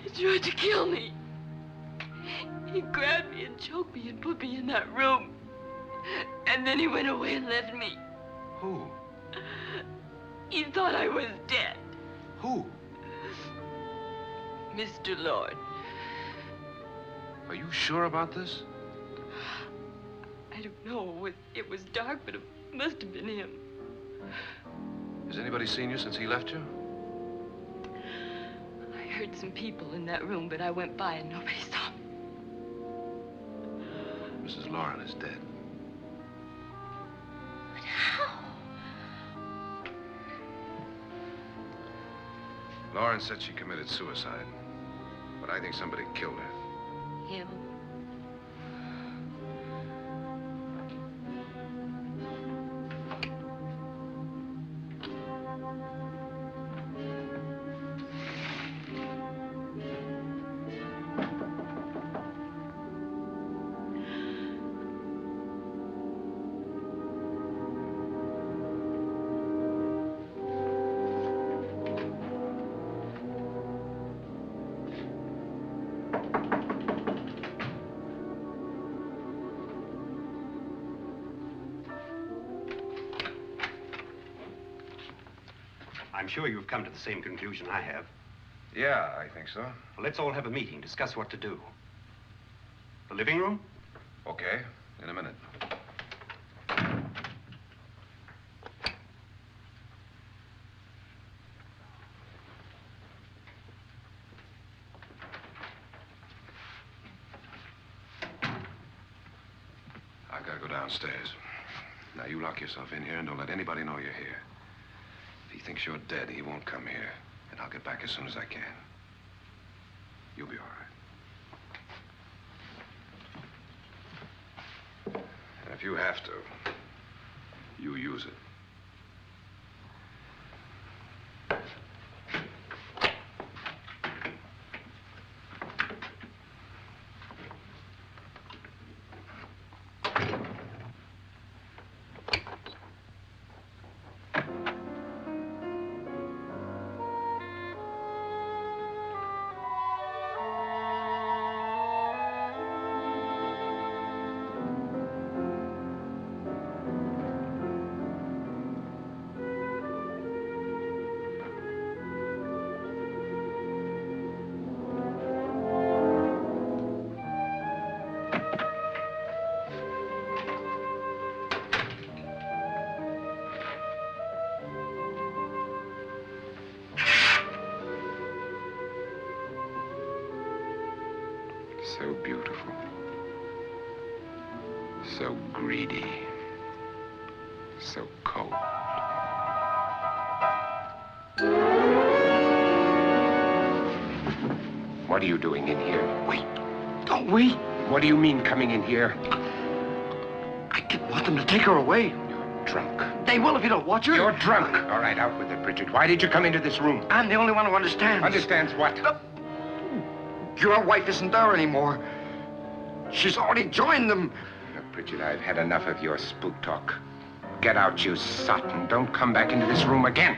He tried to kill me. He grabbed me and choked me and put me in that room. And then he went away and left me. Who? He thought I was dead. Who? Mr. Lord. Are you sure about this? I don't know. It was dark, but it must have been him. Has anybody seen you since he left you? I heard some people in that room, but I went by and nobody saw me. Mrs. Loren is dead. But how? Loren said she committed suicide, but I think somebody killed her. Him? I'm sure you've come to the same conclusion I have. Yeah, I think so. Well, let's all have a meeting, discuss what to do. The living room? Okay, in a minute. I've got to go downstairs. Now, you lock yourself in here and don't let anybody know you're here. If he thinks you're dead, he won't come here. And I'll get back as soon as I can. You'll be all right. And if you have to, you use it. So beautiful. So greedy. So cold. What are you doing in here? Wait, don't we? What do you mean coming in here? I didn't want them to take her away. You're drunk. They will if you don't watch her. You're drunk. All right, out with it, Bridget. Why did you come into this room? I'm the only one who understands. Understands what? Your wife isn't there anymore. She's already joined them. Look, Bridget, I've had enough of your spook talk. Get out, you sot, and don't come back into this room again.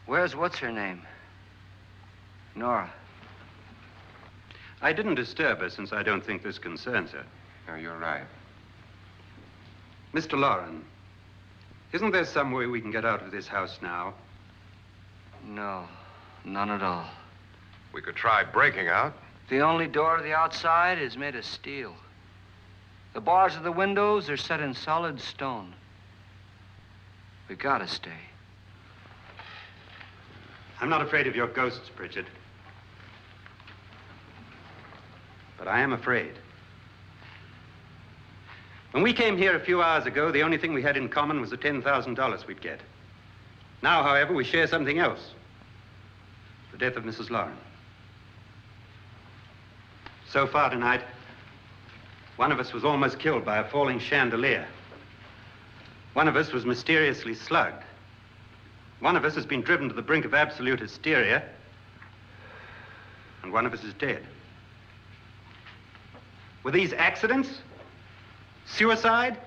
Where's what's-her-name? Nora. I didn't disturb her since I don't think this concerns her. No, you're right. Mr. Loren, isn't there some way we can get out of this house now? No, none at all. We could try breaking out. The only door to the outside is made of steel. The bars of the windows are set in solid stone. We gotta stay. I'm not afraid of your ghosts, Bridget. But I am afraid. When we came here a few hours ago, the only thing we had in common was the $10,000 we'd get. Now, however, we share something else. The death of Mrs. Loren. So far tonight, one of us was almost killed by a falling chandelier. One of us was mysteriously slugged. One of us has been driven to the brink of absolute hysteria, and one of us is dead. Were these accidents? Suicide?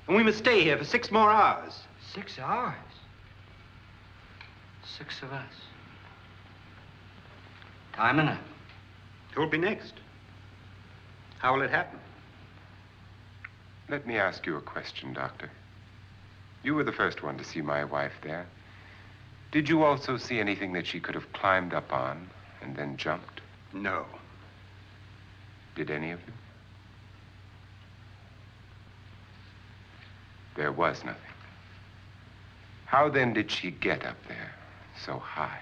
And we must stay here for 6 more hours. 6 hours? 6 of us. Time enough. Who'll be next? How will it happen? Let me ask you a question, Doctor. You were the first one to see my wife there. Did you also see anything that she could have climbed up on and then jumped? No. Did any of you? There was nothing. How then did she get up there so high?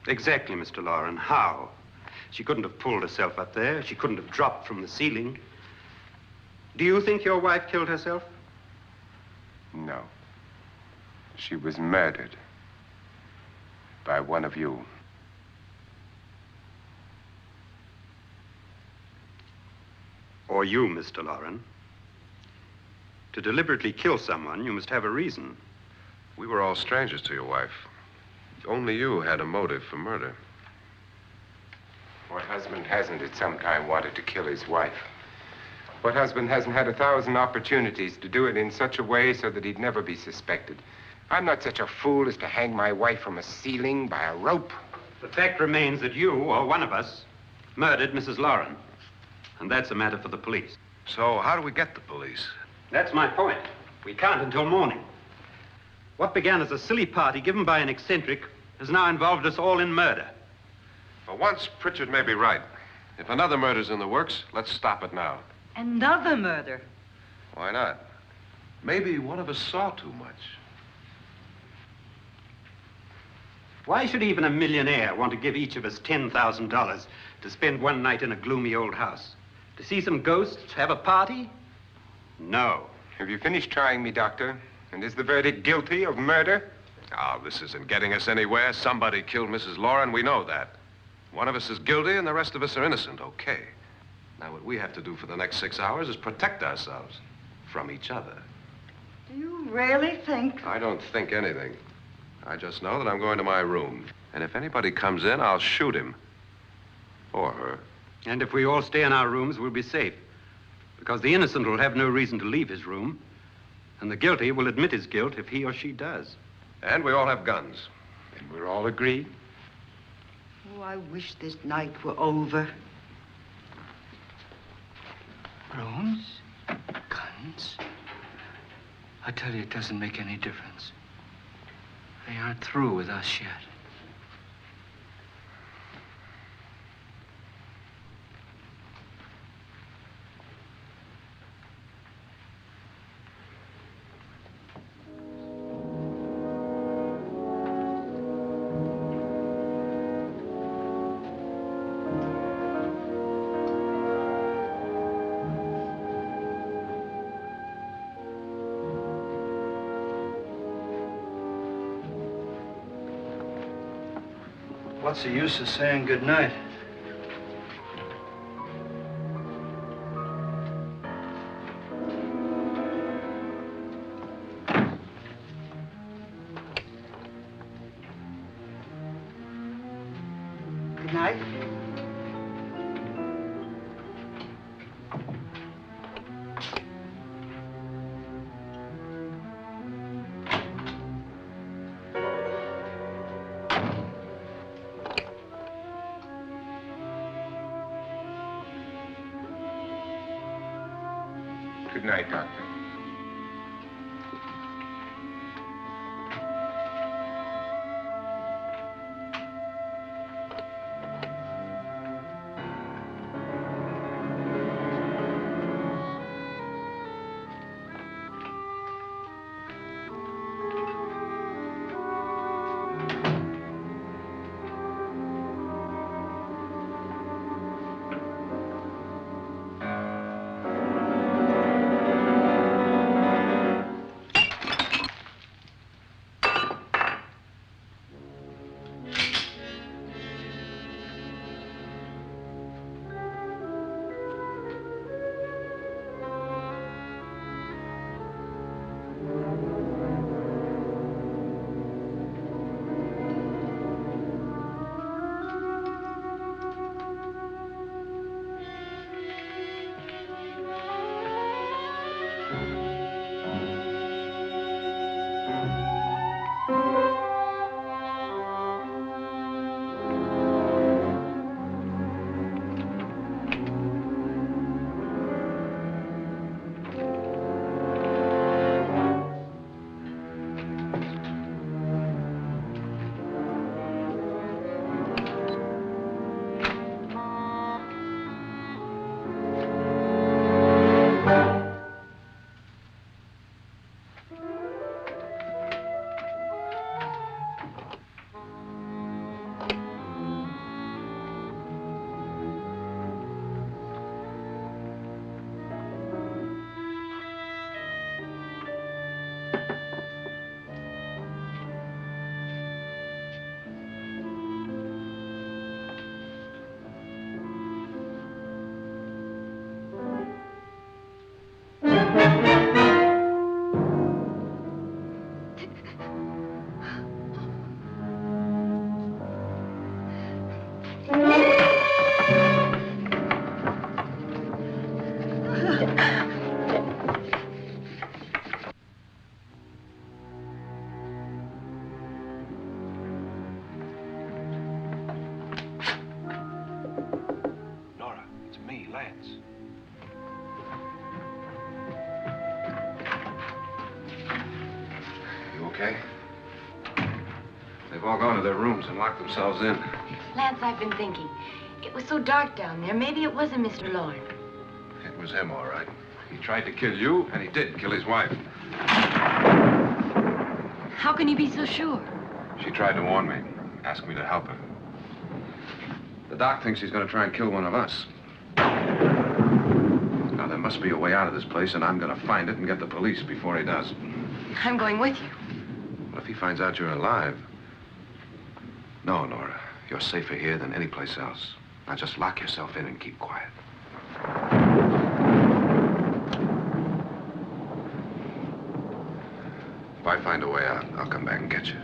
Exactly, Mr. Loren. How? She couldn't have pulled herself up there. She couldn't have dropped from the ceiling. Do you think your wife killed herself? No. She was murdered by one of you. Or you, Mr. Loren. To deliberately kill someone, you must have a reason. We were all strangers to your wife. Only you had a motive for murder. What husband hasn't at some time wanted to kill his wife? What husband hasn't had 1,000 opportunities to do it in such a way so that he'd never be suspected? I'm not such a fool as to hang my wife from a ceiling by a rope. The fact remains that you, or one of us, murdered Mrs. Lauren. And that's a matter for the police. So how do we get the police? That's my point. We can't until morning. What began as a silly party given by an eccentric has now involved us all in murder. For once, Pritchard may be right. If another murder's in the works, let's stop it now. Another murder? Why not? Maybe one of us saw too much. Why should even a millionaire want to give each of us $10,000 to spend one night in a gloomy old house? To see some ghosts, have a party? No. Have you finished trying me, Doctor? And is the verdict guilty of murder? Oh, this isn't getting us anywhere. Somebody killed Mrs. Lauren, we know that. One of us is guilty and the rest of us are innocent, okay. Now, what we have to do for the next 6 hours is protect ourselves from each other. Do you really think? I don't think anything. I just know that I'm going to my room. And if anybody comes in, I'll shoot him. Or her. And if we all stay in our rooms, we'll be safe. Because the innocent will have no reason to leave his room. And the guilty will admit his guilt if he or she does. And we all have guns. And we're all agreed? Oh, I wish this night were over. Rooms? Guns? I tell you, it doesn't make any difference. They aren't through with us yet. What's the use of saying good night? Good night. Good night, Doctor. Nora, it's me, Lance. You okay? They've all gone to their rooms and locked themselves in. Lance, I've been thinking. It was so dark down there. Maybe it wasn't Mr. Lorne. It was him, all right. He tried to kill you, and he did kill his wife. How can you be so sure? She tried to warn me, asked me to help her. The doc thinks he's going to try and kill one of us. Now, there must be a way out of this place, and I'm going to find it and get the police before he does. I'm going with you. What if he finds out you're alive? No, Nora. You're safer here than any place else. Now, just lock yourself in and keep quiet. If I find a way out, I'll come back and get you.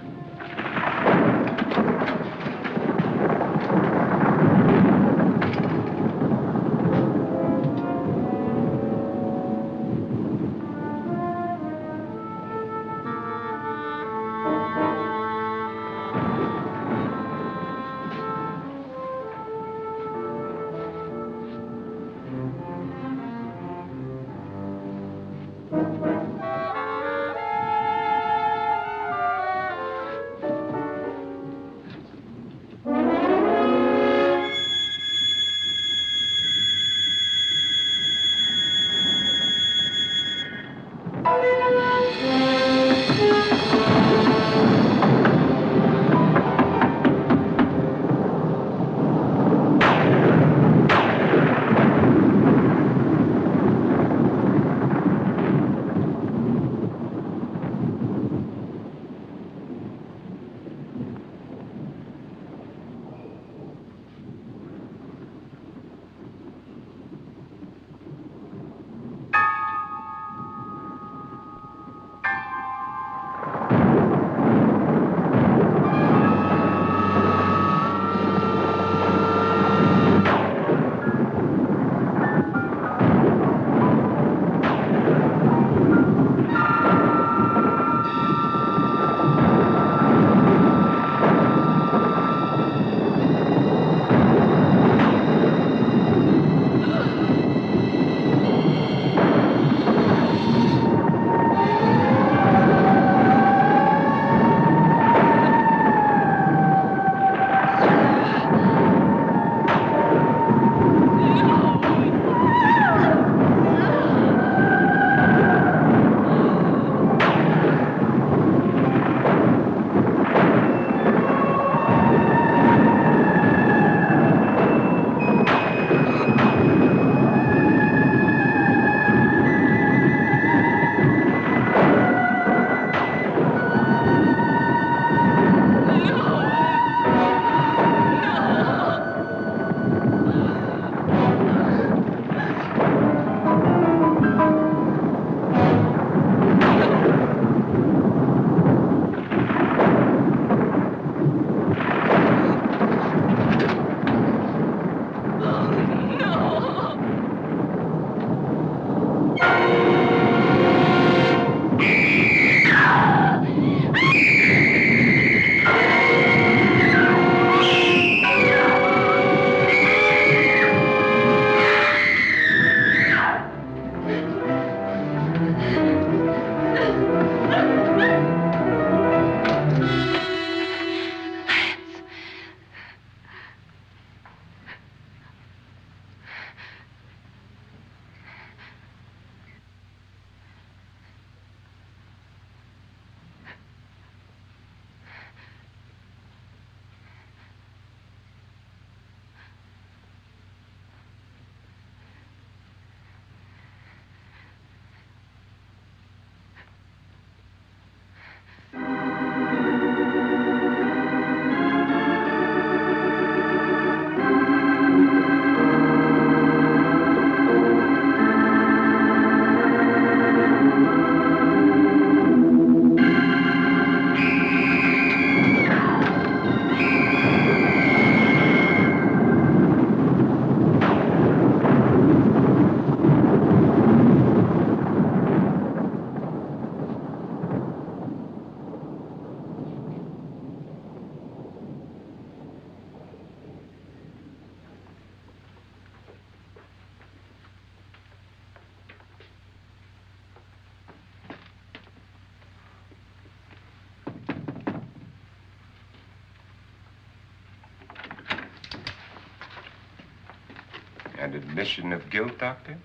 An admission of guilt, Doctor?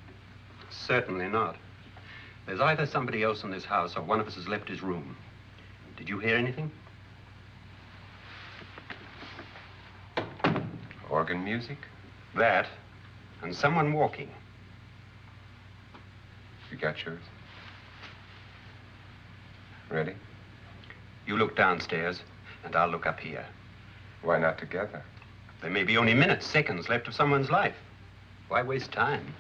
Certainly not. There's either somebody else in this house or one of us has left his room. Did you hear anything? Organ music? That, and someone walking. You got yours? Ready? You look downstairs, and I'll look up here. Why not together? There may be only minutes, seconds left of someone's life. Why waste time?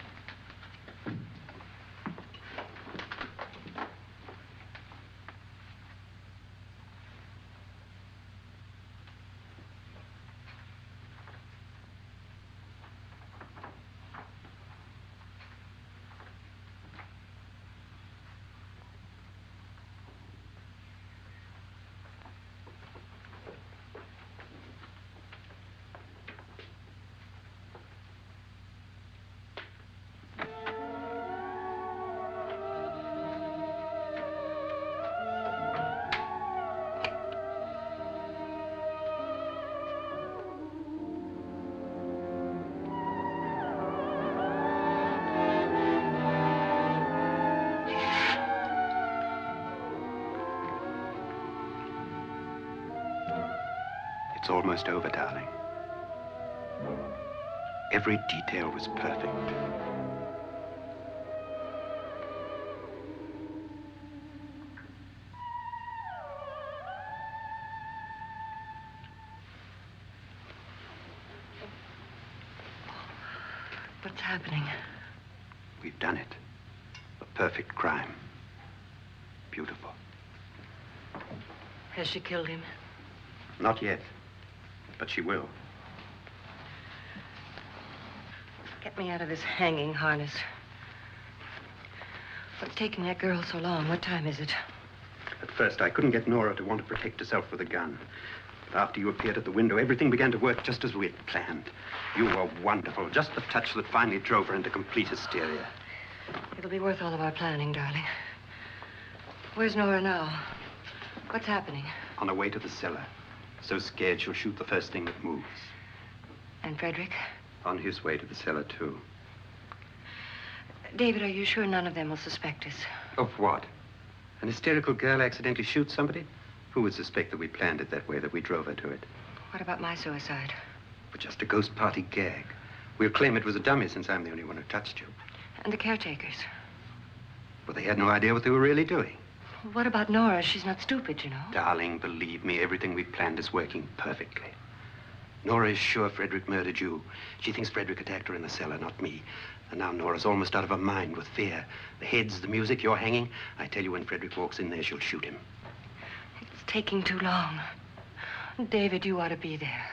It's almost over, darling. Every detail was perfect. What's happening? We've done it. A perfect crime. Beautiful. Has she killed him? Not yet, but she will. Get me out of this hanging harness. What's taking that girl so long? What time is it? At first, I couldn't get Nora to want to protect herself with a gun. But after you appeared at the window, everything began to work just as we had planned. You were wonderful. Just the touch that finally drove her into complete hysteria. It'll be worth all of our planning, darling. Where's Nora now? What's happening? On her way to the cellar. So scared she'll shoot the first thing that moves. And Frederick? On his way to the cellar, too. David, are you sure none of them will suspect us? Of what? An hysterical girl accidentally shoots somebody? Who would suspect that we planned it that way, that we drove her to it? What about my suicide? But just a ghost party gag. We'll claim it was a dummy since I'm the only one who touched you. And the caretakers? Well, they had no idea what they were really doing. What about Nora? She's not stupid, you know. Darling, believe me, everything we planned is working perfectly. Nora is sure Frederick murdered you. She thinks Frederick attacked her in the cellar, not me. And now Nora's almost out of her mind with fear. The heads, the music, you're hanging. I tell you, when Frederick walks in there, she'll shoot him. It's taking too long. David, you ought to be there.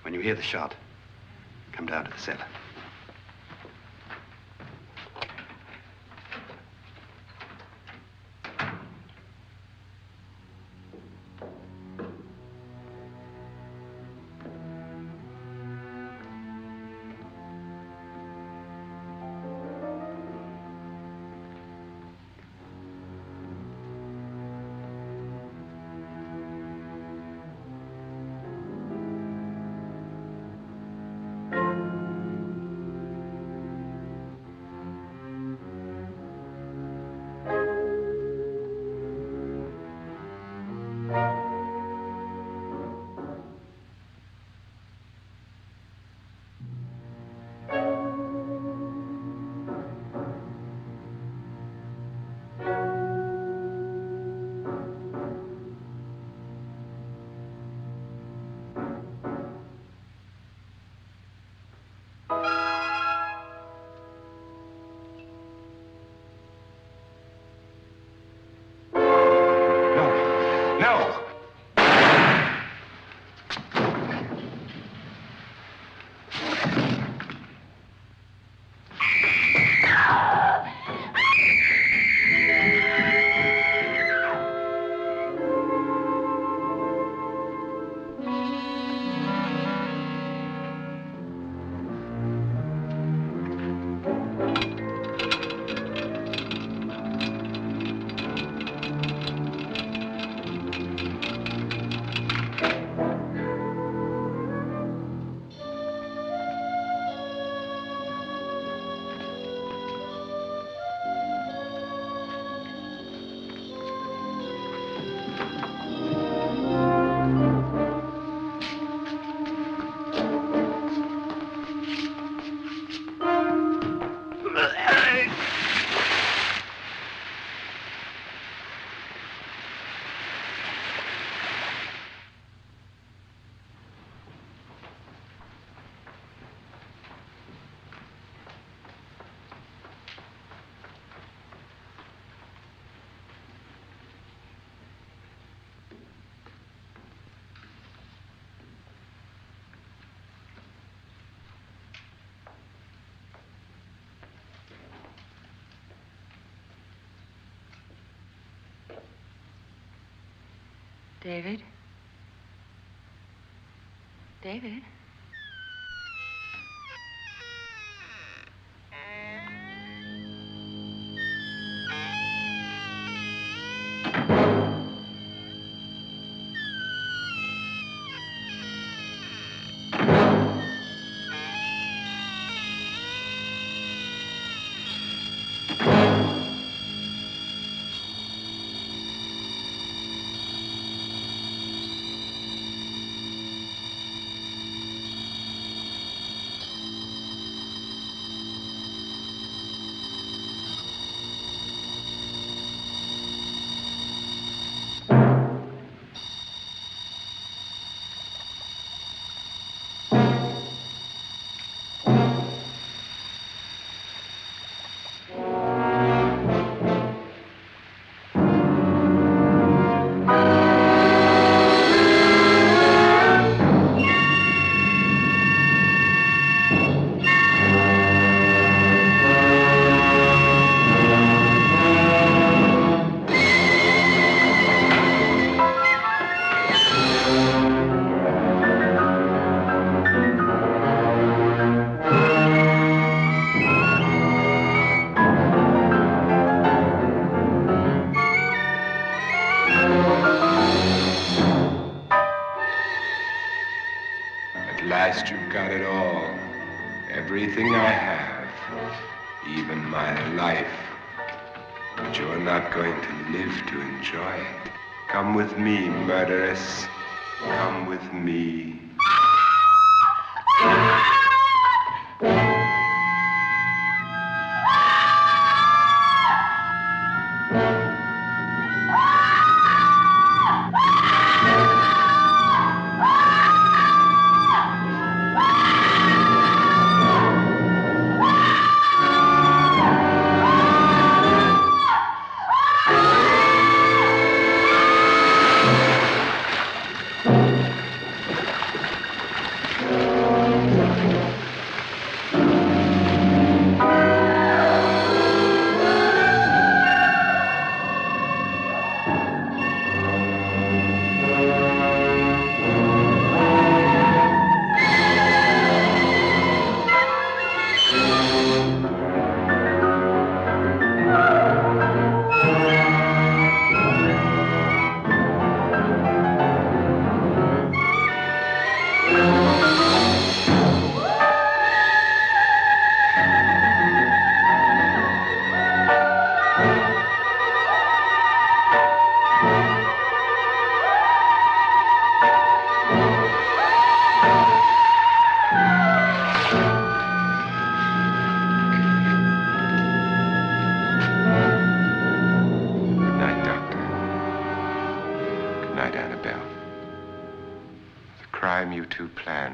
When you hear the shot, come down to the cellar. David? David? last you've got it all. Everything I have, even my life. But you're not going to live to enjoy it. Come with me, murderess. Come with me.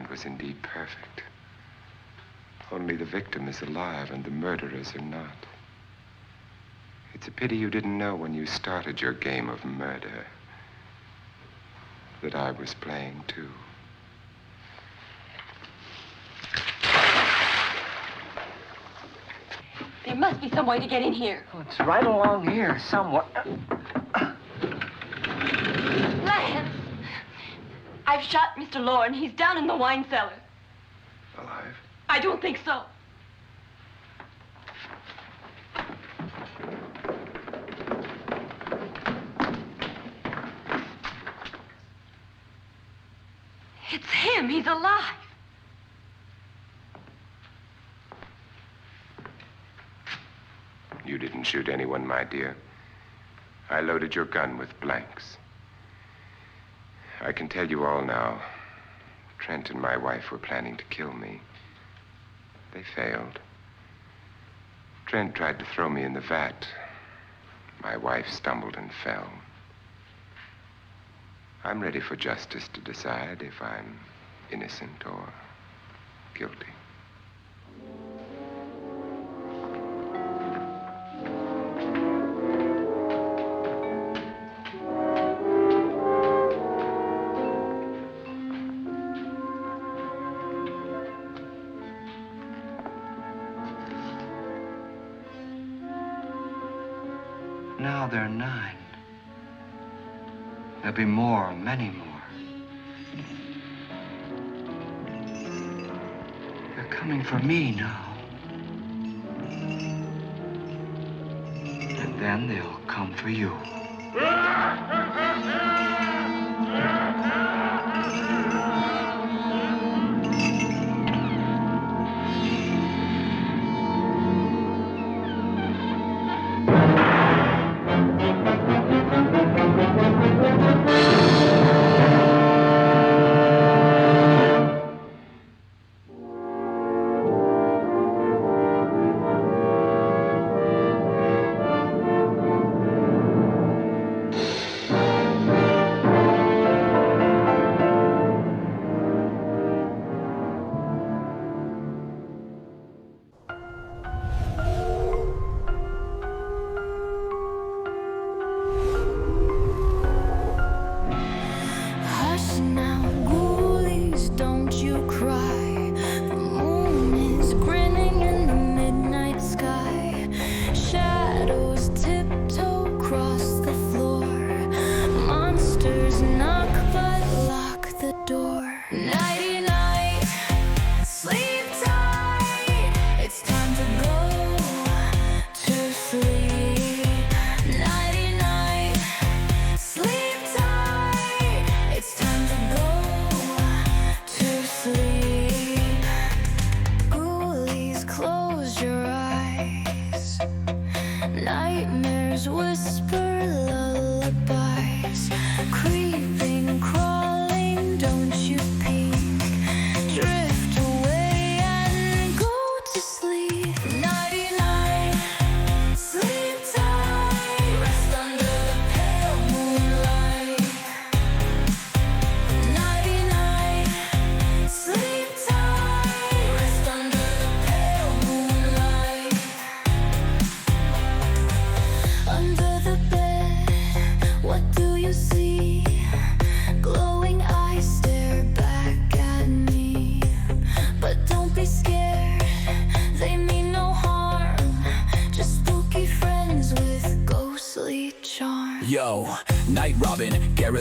Was indeed perfect. Only the victim is alive and the murderers are not. It's a pity you didn't know when you started your game of murder that I was playing too. There must be some way to get in here. Oh, it's right along here somewhere. Lance! I've shot Mr. Lorne. He's down in the wine cellar. Alive? I don't think so. It's him. He's alive. You didn't shoot anyone, my dear. I loaded your gun with blanks. I can tell you all now. Trent and my wife were planning to kill me. They failed. Trent tried to throw me in the vat. My wife stumbled and fell. I'm ready for justice to decide if I'm innocent or guilty. Now there are 9. There'll be more, many more. They're coming for me now. And then they'll come for you.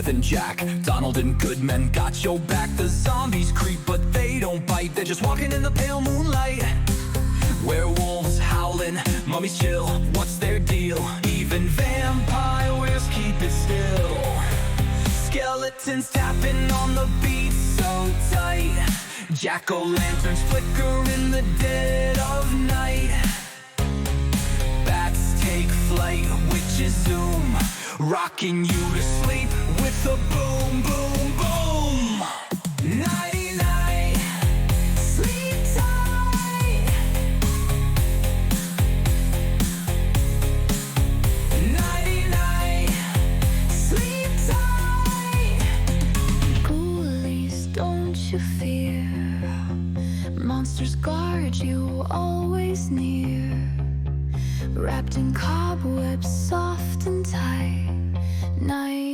And Jack, Donald and Goodman got your back. The zombies creep, but they don't bite. They're just walking in the pale moonlight. Werewolves howling, mummies chill. What's their deal? Even vampires keep it still. Skeletons tapping on the beat so tight. Jack-o'-lanterns flicker in the dead of night. Bats take flight, witches zoom, rocking you to sleep with a boom, boom, boom. Nighty night, sleep tight. Nighty night, sleep tight. Ghoulies, don't you fear. Monsters guard you always near. Wrapped in cobwebs, soft and tight. Night.